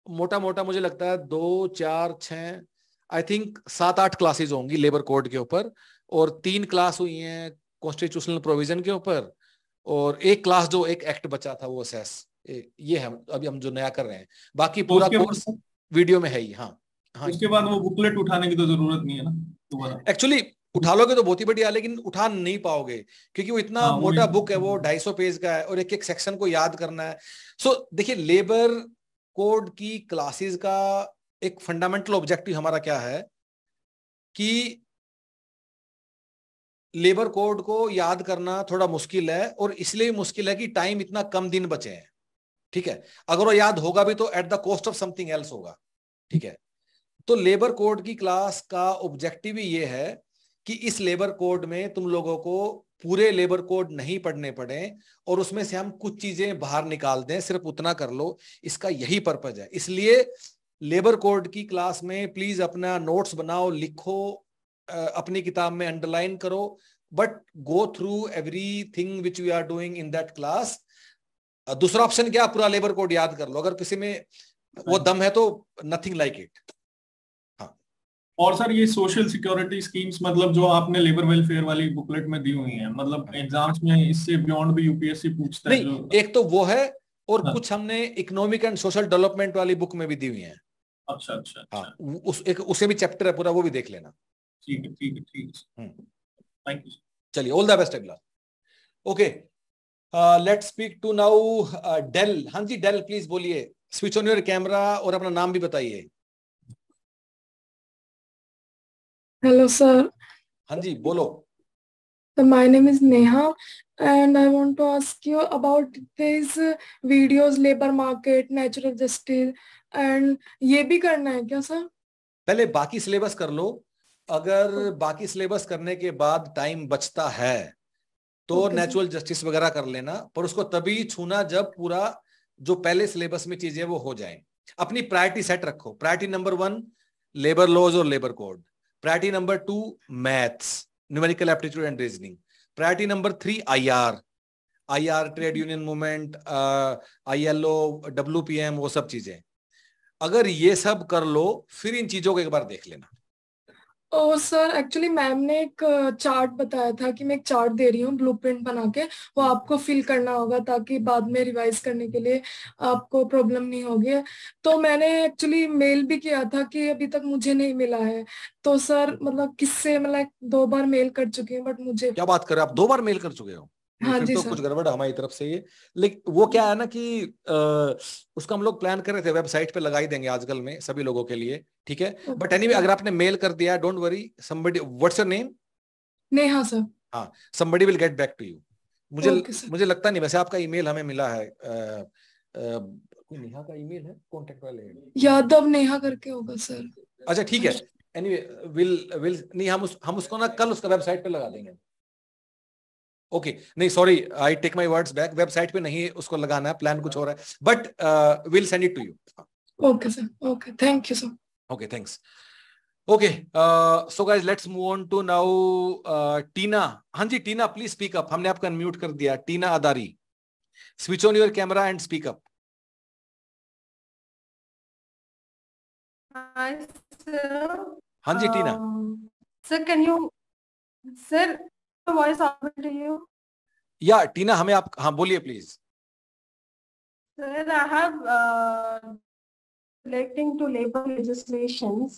मोटा मुझे लगता है 2, 4, 6 आई थिंक 7-8 क्लासेस होंगी लेबर कोड के ऊपर, और 3 क्लास हुई हैं कॉन्स्टिट्यूशनल प्रोविजन के ऊपर, और 1 क्लास जो एक एक्ट बचा था वो सेस, ये है अभी हम जो नया कर रहे हैं। बाकी पूरा कोर्स वीडियो में है ही। हाँ उसके बाद वो बुकलेट उठाने की तो जरूरत नहीं है ना दोबारा? एक्चुअली उठा लोगे तो बहुत ही बढ़िया, लेकिन उठा नहीं पाओगे क्योंकि वो इतना मोटा बुक है, वो 250 पेज का है और एक सेक्शन को याद करना है। सो देखिए लेबर कोड की क्लासेस का एक फंडामेंटल ऑब्जेक्टिव हमारा क्या है कि लेबर कोड को याद करना थोड़ा मुश्किल है, और इसलिए मुश्किल है कि टाइम इतना कम दिन बचे हैं। ठीक है, अगर वो याद होगा भी तो at the cost of something else होगा। ठीक है, तो लेबर कोड की क्लास का ऑब्जेक्टिव ही ये है कि इस लेबर कोड में तुम लोगों को पूरे लेबर कोड नहीं पढ़ने पड़े और उसमें से हम कुछ चीजें बाहर निकाल दें, सिर्फ उतना कर लो। इसका यही पर्पज है। इसलिए लेबर कोड की क्लास में प्लीज अपना नोट्स बनाओ, लिखो, अपनी किताब में अंडरलाइन करो, but go through everything which we are doing in that class. दूसरा ऑप्शन क्या, पूरा लेबर कोड याद कर लो। अगर किसी में वो दम है तो नथिंग लाइक इट। और सर ये सोशल सिक्योरिटी स्कीम्स, मतलब जो आपने लेबर वेलफेयर वाली बुकलेट में दी हुई है, मतलब एग्जाम्स में इससे बियॉन्ड भी यूपीएससी पूछता है? नहीं, एक तो वो है, और कुछ हमने इकोनॉमिक एंड सोशल डेवलपमेंट वाली बुक में भी दी हुई है। अच्छा अच्छा हाँ, अच्छा, उस एक उसे भी चैप्टर है पूरा, वो भी देख लेना। ठीक है ठीक है ठीक है, थैंक यू। चलिए, ऑल द बेस्ट अगला। Okay, let's speak to now Dale. हाँ जी डेल, प्लीज बोलिए, स्विच ऑन योर कैमरा और अपना नाम भी बताइए। Hello, sir. हाँ जी बोलो। My name is Neha, and I want to ask you about these videos, labor market, natural justice, and ये भी करना है क्या सर? पहले बाकी सिलेबस कर लो, अगर बाकी सिलेबस करने के बाद टाइम बचता है तो नेचुरल जस्टिस वगैरह कर लेना, पर उसको तभी छूना जब पूरा जो पहले सिलेबस में चीजें वो हो जाएं। अपनी प्रायोरिटी सेट रखो। प्रायोरिटी नंबर 1 लेबर लॉज और labour code, priority number 2 maths, numerical aptitude and reasoning, priority number 3 IR trade union movement, ILO, WPM, वो सब चीजें। अगर ये सब कर लो फिर इन चीजों को एक बार देख लेना। और सर एक्चुअली मैम ने एक चार्ट बताया था कि मैं एक चार्ट दे रही हूँ ब्लूप्रिंट बना के, वो आपको फिल करना होगा ताकि बाद में रिवाइज करने के लिए आपको प्रॉब्लम नहीं होगी। तो मैंने एक्चुअली मेल भी किया था कि अभी तक मुझे नहीं मिला है। तो सर मतलब किससे, मतलब 2 बार मेल कर चुकी हूँ बट मुझे। क्या बात कर रहे हो आप, 2 बार मेल कर चुके हो? हाँ फिर जी तो सर। कुछ गड़बड़ है हमारी तरफ से ये। लेकिन वो क्या है ना कि उसका हम लोग प्लान कर रहे थे, वेबसाइट पे लगा ही देंगे आजकल में सभी लोगों के लिए, ठीक है। बट एनीवे अगर आपने मेल कर दिया, don't worry, somebody, what's your name? Neha sir. हाँ, somebody will get back to you। मुझे लगता नहीं वैसे आपका ईमेल हमें मिला है। नेहा का ईमेल है कॉन्टेक्ट वाले, यादव नेहा करके होगा सर। अच्छा ठीक है, एनीवे विल नहीं, हम उसको ना कल उसका वेबसाइट पे लगा देंगे। ओके नहीं sorry, I take my words back, website पे नहीं उसको लगाना है, प्लान कुछ हो रहा है, but will send it to you. Okay sir, okay, thank you sir. Okay thanks. Okay so guys let's move on to now Tina. हाँ जी टीना प्लीज स्पीक अप, हमने आपका अनम्यूट कर दिया। Tina Adari, switch on your camera and speak up. Hi, sir. हाँ जी टीना। Sir, can you, sir, voice audible to you? या टीना हमें आप, हाँ बोलिए please. Sir, I have relating to labor legislations.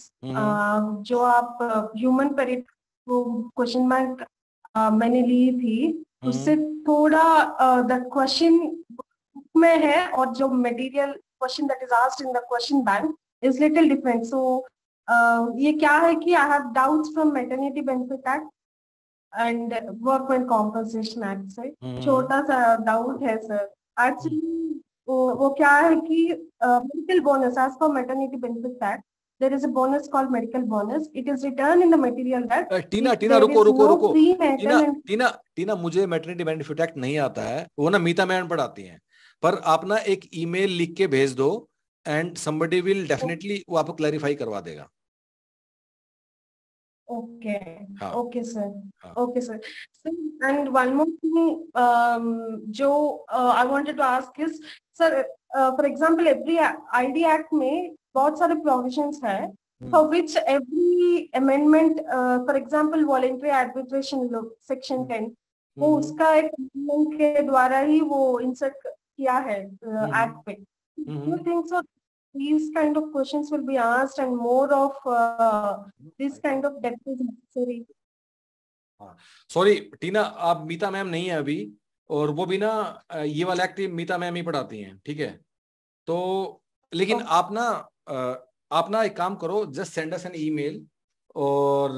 जो आप ह्यूमन पेरिट क्वेश्चन बैंक मैंने ली थी, उससे थोड़ा द क्वेश्चन में है और जो material question that is asked in the question bank is little different. So ये क्या है कि I have doubts from Maternity Benefit Act and Workmen Compensation Act से छोटा सा डाउट है सर। एक्चुअली वो क्या है कि medical bonus as per Maternity Benefit Act there is a bonus called medical bonus. It is written in the material that टीना रुको टीना मुझे मैटरनिटी बेनिफिट एक्ट नहीं आता है, वो ना मीता मैम पढ़ाती हैं, पर आप ना एक ईमेल लिख के भेज दो and somebody will definitely वो आपको क्लैरिफाई करवा देगा। Okay. हाँ. Okay, sir. हाँ. Okay, sir. And one more thing, जो I wanted to ask is, sir, for example, every ID Act में बहुत सारे provisions है, for which every amendment, for example, voluntary arbitration section 10, वो उसका एक amendment के द्वारा ही वो insert किया है Act पे। Do you think so? These kind of questions will be asked and more of this kind of depth is necessary. Sorry Tina, आप मीता मैम नहीं है अभी, और वो भी ना ये वाला एक्ट मीता मैम ही पढ़ाती हैं, ठीक है। तो लेकिन आप ना एक काम करो, just send us an email और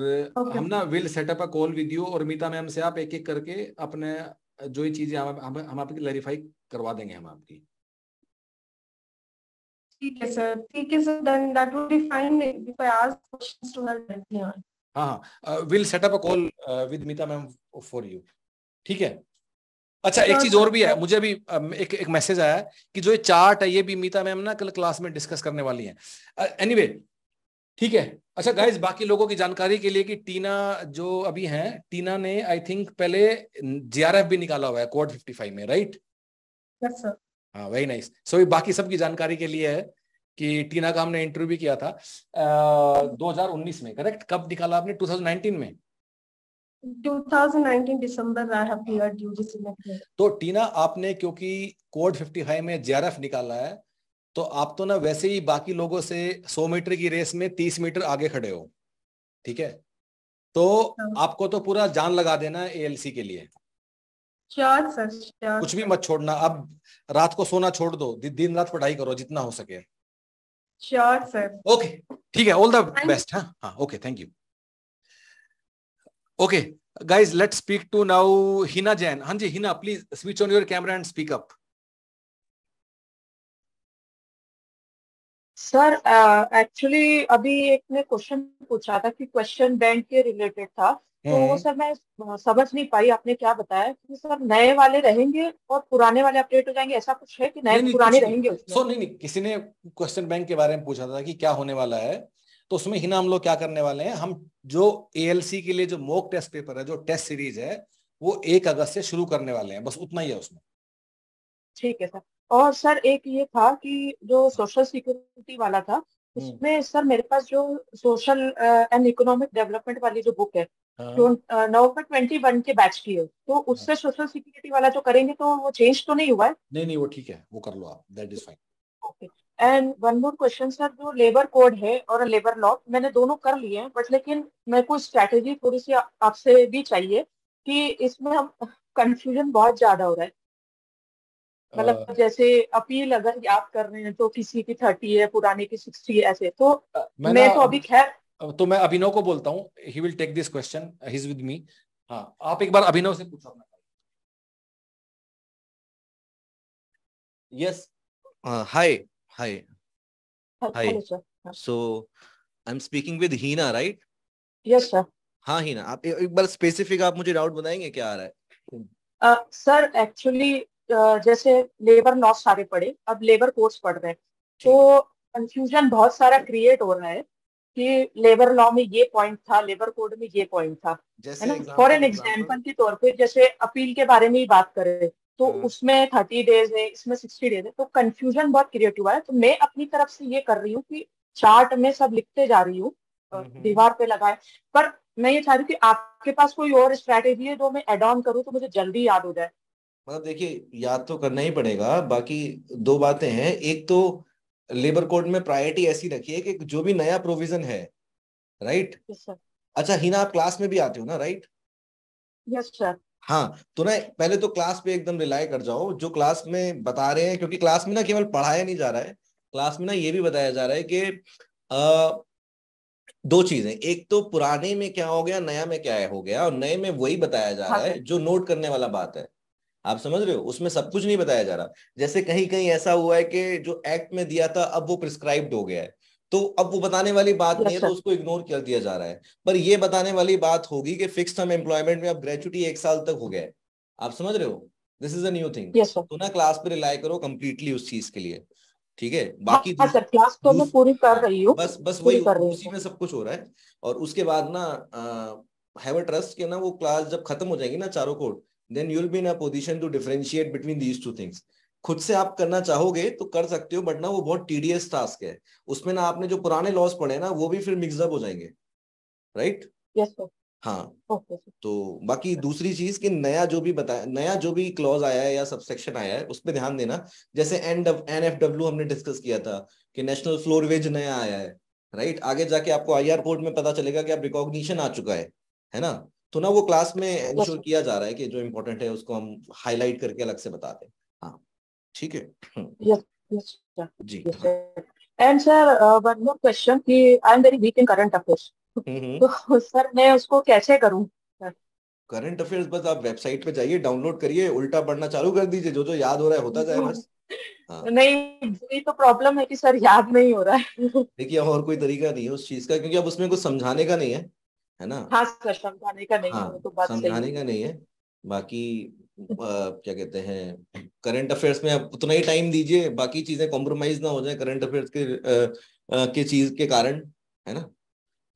हम ना will set up a call with you, और मीता मैम से आप एक एक करके अपने जो ये चीजें हम आपकी क्लैरिफाई करवा देंगे हम आपकी। ठीक है सर, ठीक है sir, then that would be fine if I ask questions to her directly on. हाँ, will set up a call with Meeta ma'am for you, ठीक है। अच्छा एक चीज और भी है, मुझे अभी एक मैसेज आया कि जो ये चार्ट है ये भी मीता मैम ना कल क्लास में डिस्कस करने वाली हैं। एनीवे ठीक है। अच्छा गाइस, बाकी लोगों की जानकारी के लिए कि टीना जो अभी हैं, टीना ने आई थिंक पहले JRF भी निकाला हुआ है कोड 55 में, राइट? Yes sir. हाँ वेरी नाइस। सो बाकी सबकी जानकारी के लिए है कि टीना का हमने इंटरव्यू भी किया था 2019 में, करेक्ट? कब निकाला आपने? 2019 में? 2019 दिसंबर I have cleared UGC में। तो टीना आपने क्योंकि कोड 55 में JRF निकाला है, तो आप तो ना वैसे ही बाकी लोगों से 100 मीटर की रेस में 30 मीटर आगे खड़े हो, ठीक है, तो आपको तो पूरा जान लगा देना है एएलसी के लिए। Sure sir, sure. कुछ भी मत छोड़ना, अब रात को सोना छोड़ दो, दिन रात पढ़ाई करो जितना हो सके। Sure sir. ओके, ठीक है, ऑल द बेस्ट। हाँ, okay, thank you. Okay guys, let's speak to now Hina Jain. हाँ जी Hina, please switch on your camera and speak up. Sir actually अभी एक ने क्वेश्चन पूछा था कि क्वेश्चन बैंक के रिलेटेड था, तो वो सर मैं समझ नहीं पाई आपने क्या बताया कि सर नए वाले रहेंगे और पुराने वाले अपडेट हो जाएंगे, ऐसा कुछ है कि नए पुराने रहेंगे उसमें? नहीं, किसी ने क्वेश्चन बैंक के बारे में पूछा था कि क्या होने वाला है, तो उसमें हिना हम लोग क्या करने वाले हैं, हम जो एएलसी के लिए जो मॉक टेस्ट पेपर है, जो टेस्ट सीरीज है, वो 1 अगस्त से शुरू करने वाले हैं, बस उतना ही है उसमें। ठीक है सर। और सर एक ये था कि जो सोशल सिक्योरिटी वाला था, उसमें सर मेरे पास जो सोशल एंड इकोनॉमिक डेवलपमेंट वाली जो बुक है, जो नवंबर 21 के बैच की है, तो उससे सोशल सिक्योरिटी वाला जो करेंगे तो वो चेंज तो नहीं हुआ है? नहीं, वो ठीक है, वो कर लो आप, that is fine. Okay. And one more question sir, जो लेबर कोड है और लेबर लॉ मैंने दोनों कर लिए हैं, बट लेकिन मेरे को स्ट्रैटेजी थोड़ी सी आपसे भी चाहिए कि इसमें हम कंफ्यूजन बहुत ज्यादा हो रहा है। मतलब जैसे अपील अगर याद कर रहे हैं तो किसी की 30 है, पुराने की 60 है, ऐसे तो मैं तो अभी खैर, तो मैं अभिनव को बोलता हूँ, he will take this question, he is with me. हाँ, आप एक बार अभिनव से पूछो अपना। Yes, hi hi hi, hello sir. So I am speaking with Heena, right? Yes sir. हाँ हीना, आप एक बार स्पेसिफिक आप मुझे डाउट बताएंगे क्या आ रहा है? सर एक्चुअली जैसे लेबर लॉ सारे पढ़े, अब लेबर कोड्स पढ़ रहे हैं, तो कंफ्यूजन बहुत सारा क्रिएट हो रहा है कि लेबर लॉ में ये पॉइंट था, लेबर कोड में ये पॉइंट था, है ना। फॉर एन एग्जाम्पल के तौर पे जैसे अपील के बारे में ही बात करें तो उसमें 30 डेज है, इसमें 60 डेज है, तो कंफ्यूजन बहुत क्रिएट हुआ है। तो मैं अपनी तरफ से ये कर रही हूँ कि चार्ट में सब लिखते जा रही हूँ, दीवार पे लगाए, पर मैं ये चाह रही हूँ कि आपके पास कोई और स्ट्रैटेजी है जो मैं एड ऑन करूँ तो मुझे जल्दी याद हो जाए। मतलब देखिए, याद तो करना ही पड़ेगा। बाकी 2 बातें हैं, एक तो लेबर कोड में प्रायोरिटी ऐसी रखी है कि जो भी नया प्रोविजन है, राइट? अच्छा हीना, आप क्लास में भी आते हो ना, राइट? Yes sir. हाँ, तो ना पहले तो क्लास पे एकदम रिलाई कर जाओ जो क्लास में बता रहे हैं, क्योंकि क्लास में ना केवल पढ़ाया नहीं जा रहा है, क्लास में ना ये भी बताया जा रहा है कि 2 चीजें, एक तो पुराने में क्या हो गया, नया में क्या हो गया, और नए में वही बताया जा रहा है जो नोट करने वाला बात है। आप समझ रहे हो? उसमें सब कुछ नहीं बताया जा रहा। जैसे कहीं कहीं ऐसा हुआ है कि जो एक्ट में दिया था अब वो प्रिस्क्राइब्ड हो गया है, तो अब वो बताने वाली बात नहीं है, तो उसको इग्नोर कर दिया जा रहा है। पर ये बताने वाली बात होगी कि फिक्स टर्म एम्प्लॉयमेंट में अब ग्रेचुटी 1 साल तक हो गया है। आप समझ रहे हो? This is a new thing. तो ना क्लास पे रिलाई करो कंप्लीटली उस चीज के लिए, ठीक है? बाकी सर क्लास तो मैं पूरी कर रही हूँ, बस वही उसी में सब कुछ हो रहा है। और उसके बाद ना हैव अ ट्रस्ट के ना वो क्लास जब खत्म हो जाएगी ना चारों code, then you'll be in a position to differentiate between these 2 things. खुद से आप करना चाहोगे तो कर सकते हो, बट ना वो बहुत टीडियस टास्क है। उसमें ना आपने जो पुराने लॉस पढ़े ना वो भी फिर मिक्सअप हो जाएंगे, राइट? Yes sir. हाँ, तो बाकी दूसरी चीज कि नया जो भी बताया, नया जो भी क्लॉज आया है या सबसेक्शन आया है उस पर ध्यान देना। जैसे NFW हमने डिस्कस किया था कि नेशनल फ्लोर वेज नया आया है, राइट? आगे जाके आपको IR कोड में पता चलेगा कि अब रिकॉग्निशन आ चुका है ना। तो ना वो क्लास में इंश्योर किया जा रहा है कि जो इम्पोर्टेंट है उसको हम हाईलाइट करके अलग से बताते हैं। हाँ, ठीक है। यस जी। And sir one more question कि I am very weak in current affairs, तो सर मैं उसको कैसे करूं? करंट अफेयर्स बस आप वेबसाइट पे जाइए, डाउनलोड करिए, उल्टा पढ़ना चालू कर दीजिए, जो जो याद हो रहा है होता जाए बस। हाँ। नहीं, ये तो प्रॉब्लम है कि सर याद नहीं हो रहा है। देखिए और कोई तरीका नहीं है उस चीज का, क्योंकि अब उसमें कुछ समझाने का नहीं है ना। हाँ सर, समझाने का नहीं है, तो बात समझाने का नहीं है। बाकी क्या कहते हैं, करंट अफेयर्स में आप उतना ही टाइम दीजिए, बाकी चीजें कॉम्प्रोमाइज ना हो जाए करंट अफेयर्स के चीज के कारण, है ना।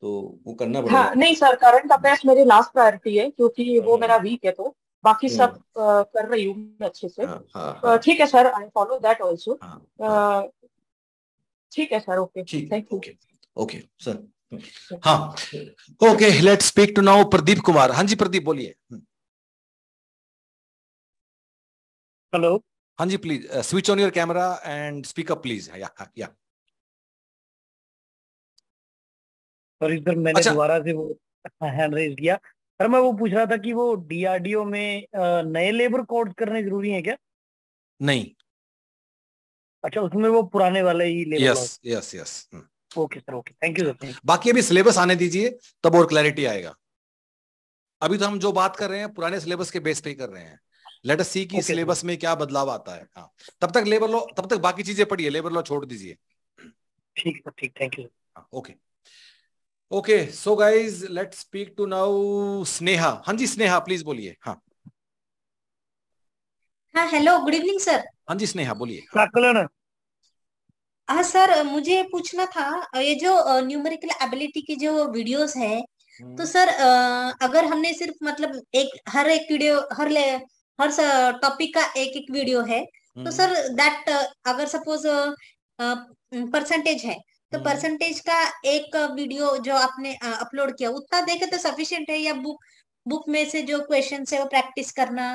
तो वो करना पड़ेगा। हाँ, नहीं सर, करंट अफेयर्स मेरी लास्ट प्रायोरिटी है क्योंकि वो मेरा वीक है, तो बाकी सब कर रही हूँ मैं अच्छे से। ठीक है sir, I follow that also. ठीक है sir, okay, thank you. Okay sir. हाँ, okay, let's speak to now Pradeep Kumar. हाँ जी प्रदीप, बोलिए। हेलो। हाँ जी please switch on your camera and speak up please. या सॉरी सर, मैंने दोबारा से वो हैंड रेज किया। सर मैं वो पूछ रहा था कि वो डीआरडीओ में नए लेबर कोड करने जरूरी है क्या? नहीं। अच्छा, उसमें वो पुराने वाले ही labour. Yes. Okay sir, okay, thank you sir. बाकी अभी सिलेबस आने दीजिए तब और क्लैरिटी आएगा। अभी तो हम जो बात कर रहे हैं पुराने सिलेबस के बेस पे ही कर रहे हैं। लेट अस सी कि सिलेबस में क्या बदलाव आता है। हाँ, तब तक लेबर लॉ, तब तक बाकी चीजें पढ़िए, लेबर लॉ छोड़ दीजिए। ठीक है, ठीक, thank you. Okay so guys let's speak to now Sneha. हाँ जी स्नेहा प्लीज बोलिए। हाँ हेलो, गुड इवनिंग सर। हाँ जी स्नेहा बोलिए। हाँ सर, मुझे पूछना था ये जो न्यूमेरिकल एबिलिटी की जो वीडियोस है, तो सर अगर हमने सिर्फ मतलब हर एक वीडियो हर टॉपिक का एक एक वीडियो है, तो सर दैट अगर सपोज परसेंटेज है तो परसेंटेज का एक वीडियो जो आपने अपलोड किया उतना देखे तो सफिशिएंट है, या बुक में से जो क्वेश्चंस है वो प्रैक्टिस करना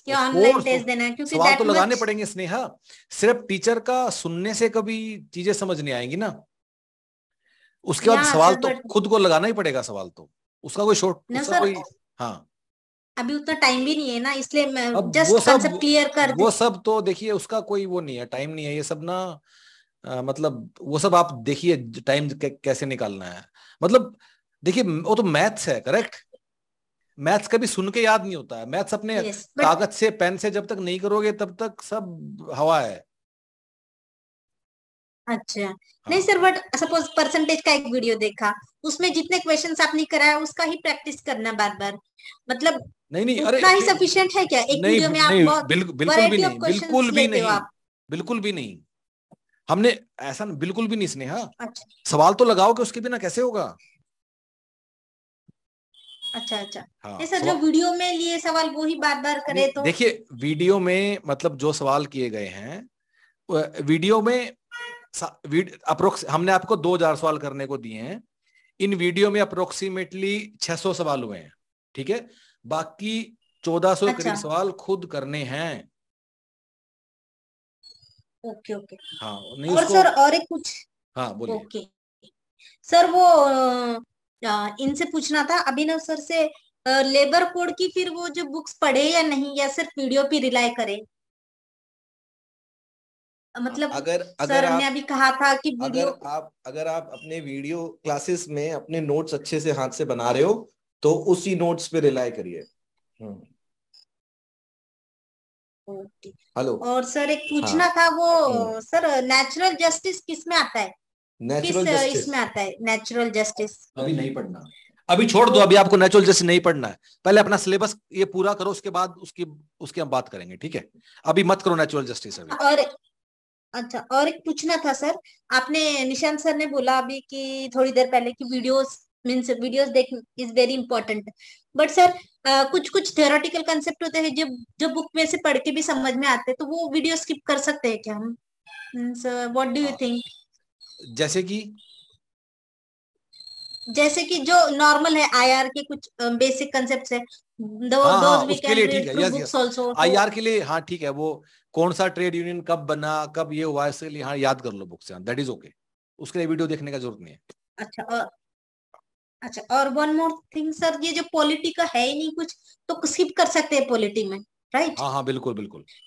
या ऑनलाइन टेस्ट देना? क्योंकि सवाल तो लगाने पड़ेंगे स्नेहा, सिर्फ टीचर का सुनने से कभी चीजें समझ नहीं आएंगी ना। उसके बाद सवाल तो खुद को लगाना ही पड़ेगा। सवाल तो उसका कोई कोई हाँ अभी उतना टाइम भी नहीं है ना, इसलिए मैं जस्ट कांसेप्ट क्लियर कर वो सब तो देखिए उसका कोई वो नहीं है, टाइम नहीं है ये सब ना। मतलब वो सब आप देखिए टाइम कैसे निकालना है। मतलब देखिए वो तो मैथ्स है, करेक्ट। मैथ्स कभी सुन के याद नहीं होता है। मैथ्स अपने कागज से पेन से जब तक नहीं करोगे तब तक सब हवा है। अच्छा नहीं सर, बट सपोज परसेंटेज का एक वीडियो देखा, उसमें जितने क्वेश्चंस आपने कराया उसका ही प्रैक्टिस करना बार बार, मतलब नहीं उतना ही सफिशिएंट है क्या एक वीडियो में? आप बहुत बिल्कुल भी नहीं। हमने ऐसा बिल्कुल भी नहीं स्नेहा। अच्छा। सवाल तो लगाओ कि उसके बिना कैसे होगा। अच्छा। हाँ, सर जो वीडियो में लिए सवाल वो ही बार बार करे तो देखिए वीडियो में मतलब जो सवाल किए गए हैं वीडियो में अप्रोक्स हमने आपको 2000 सवाल करने को दिए हैं। इन वीडियो में अप्रोक्सीमेटली 600 सवाल हुए हैं, ठीक है। बाकी 1400 करीब सवाल खुद करने हैं। ओके। हाँ नहीं और सर और एक कुछ। हाँ बोलिए। ओके सर, वो इनसे पूछना था अभिनव सर से, लेबर कोड की फिर वो जो बुक्स पढ़े या नहीं, या सिर्फ वीडियो पे रिलाई करे? मतलब सर हमने अभी कहा था कि वीडियो अगर आप अपने वीडियो क्लासेस में अपने नोट्स अच्छे से हाथ से बना रहे हो तो उसी नोट्स पे रिलाई करिए। हेलो। और सर एक पूछना था वो सर नेचुरल जस्टिस किस में आता है? इसमें आता है नेचुरल जस्टिस? अभी नहीं पढ़ना, अभी छोड़ दो। अभी आपको नेचुरल जस्टिस नहीं पढ़ना है। पहले अपना सिलेबस ये पूरा करो, उसके बाद उसकी हम बात करेंगे, ठीक है। अभी मत करो नेचुरल जस्टिस अभी। और अच्छा, और एक पूछना था सर, आपने निशांत सर ने बोला अभी कि थोड़ी देर पहले कि वीडियोस देख is very important, but sir कुछ थ्योरेटिकल कंसेप्ट होते हैं जो बुक में से पढ़ के भी समझ में आते हैं, तो वो वीडियो स्किप कर सकते हैं क्या हम? What do you think? जैसे कि जो नॉर्मल है आईआर के कुछ बेसिक कंसेप्ट्स है, उसके लिए ठीक है। यस आईआर के लिए हाँ ठीक है। वो कौन सा ट्रेड यूनियन कब बना, कब ये हुआ, इसके लिए हाँ याद कर लो बुक से, दैट इज ओके। उसके लिए वीडियो देखने का जरूरत नहीं है। अच्छा और वन मोर थिंग सर, ये जो पॉलिटी का है ही नहीं कुछ, तो स्किप कर सकते हैं पॉलिटी में, राइट? हाँ बिल्कुल।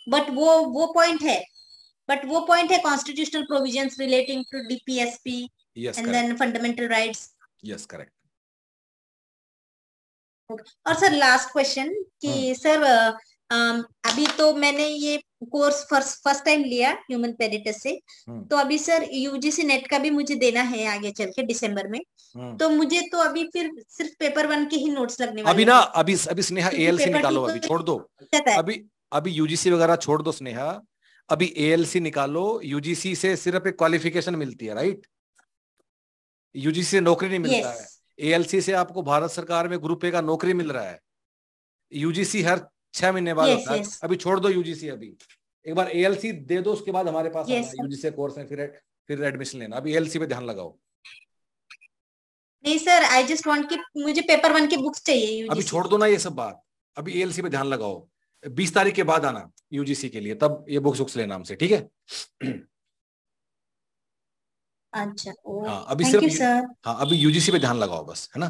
बट वो पॉइंट है constitutional provisions relating to DPSP and then fundamental rights. Yes correct. और सर लास्ट क्वेश्चन कि सर अभी तो मैंने ये कोर्स फर्स्ट टाइम लिया ह्यूमन पेरिटस से, तो अभी सर यूजीसी नेट का भी मुझे देना है आगे चल के दिसंबर में, तो मुझे तो अभी फिर सिर्फ पेपर 1 के ही नोट्स लगने वाले अभी ना अभी स्नेहा एएलसी निकालो, अभी छोड़ दो। अभी यूजीसी वगैरह छोड़ दो स्नेहा, अभी एएलसी निकालो। यूजीसी से सिर्फ एक क्वालिफिकेशन मिलती है, राइट? यूजीसी से नौकरी नहीं मिलता है। एएलसी से आपको भारत सरकार में ग्रुप ए का नौकरी मिल रहा है। यूजीसी हर 6 महीने बाद होता है। अभी छोड़ दो यूजीसी, अभी एक बार एएलसी दे दो, उसके बाद हमारे पास यूजीसी कोर्स में फिर एडमिशन लेना। अभी एएलसी पे ध्यान लगाओ। नहीं सर, आई जस्ट वांट कि मुझे पेपर 1 की बुक्स चाहिए यूजीसी। अभी छोड़ दो ना ये सब बात, अभी एएलसी पे ध्यान लगाओ। 20 तारीख के बाद आना यूजीसी के लिए, तब ये बुक्स लेना हमसे, ठीक है? अच्छा, हाँ अभी थैंक यू सिर्फ सर। हाँ अभी यूजीसी पे ध्यान लगाओ बस, है ना?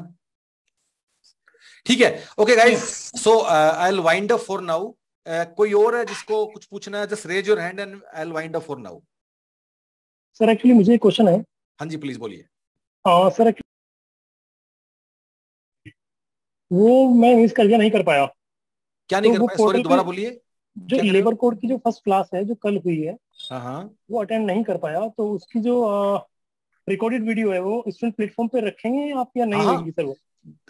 ठीक है, okay guys, so I will wind up for now. कोई और है जिसको कुछ पूछना है? Just raise your hand and I will wind up for now. Sir actually मुझे एक क्वेश्चन है। हाँ जी प्लीज बोलिए। सर वो मैं मिस कर गया, नहीं कर पाया। क्या नहीं तो कर पाया? सॉरी दोबारा बोलिए। जो लेबर कोड की जो फर्स्ट क्लास है जो कल हुई है, हाँ वो अटेंड नहीं कर पाया, तो उसकी जो रिकॉर्डेड वीडियो है वो स्टूडेंट प्लेटफॉर्म पे रखेंगे आप या नहीं होगी सर? वो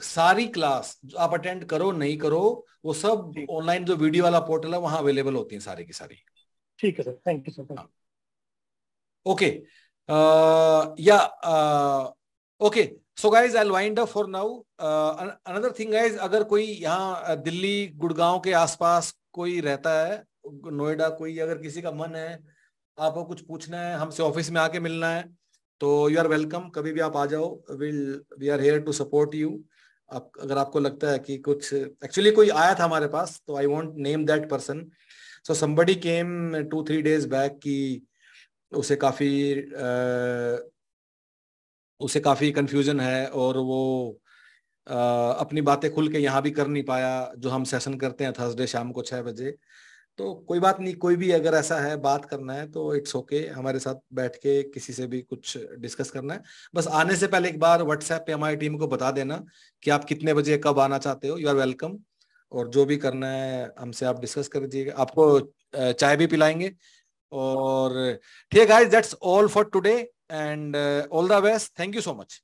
सारी क्लास जो आप अटेंड करो नहीं करो वो सब ऑनलाइन जो वीडियो वाला पोर्टल है वहां अवेलेबल होती है सारी की सारी। ठीक है sir, thank you sir. Okay या okay, so guys I will wind up for now. Another thing guys, अगर कोई यहाँ दिल्ली गुड़गांव के आसपास कोई रहता है, नोएडा कोई, अगर किसी का मन है आपको कुछ पूछना है, हमसे ऑफिस में आके मिलना है, तो यू आर वेलकम, कभी भी आप आ जाओ। We are here to support you. आप अगर आपको लगता है कि कुछ, एक्चुअली कोई आया था हमारे पास, तो I want name that person, so somebody came 2-3 days back कि उसे काफी कंफ्यूजन है और वो अपनी बातें खुल के यहाँ भी कर नहीं पाया, जो हम सेशन करते हैं थर्सडे शाम को 6 बजे। तो कोई बात नहीं, कोई भी अगर ऐसा है बात करना है तो इट्स ओके, हमारे साथ बैठ के किसी से भी कुछ डिस्कस करना है, बस आने से पहले एक बार व्हाट्सएप पे हमारी टीम को बता देना कि आप कितने बजे कब आना चाहते हो। यू आर वेलकम, और जो भी करना है हमसे आप डिस्कस कर दीजिएगा, आपको चाय भी पिलाएंगे। और ठीक है guys, that's all for today and all the best, thank you so much.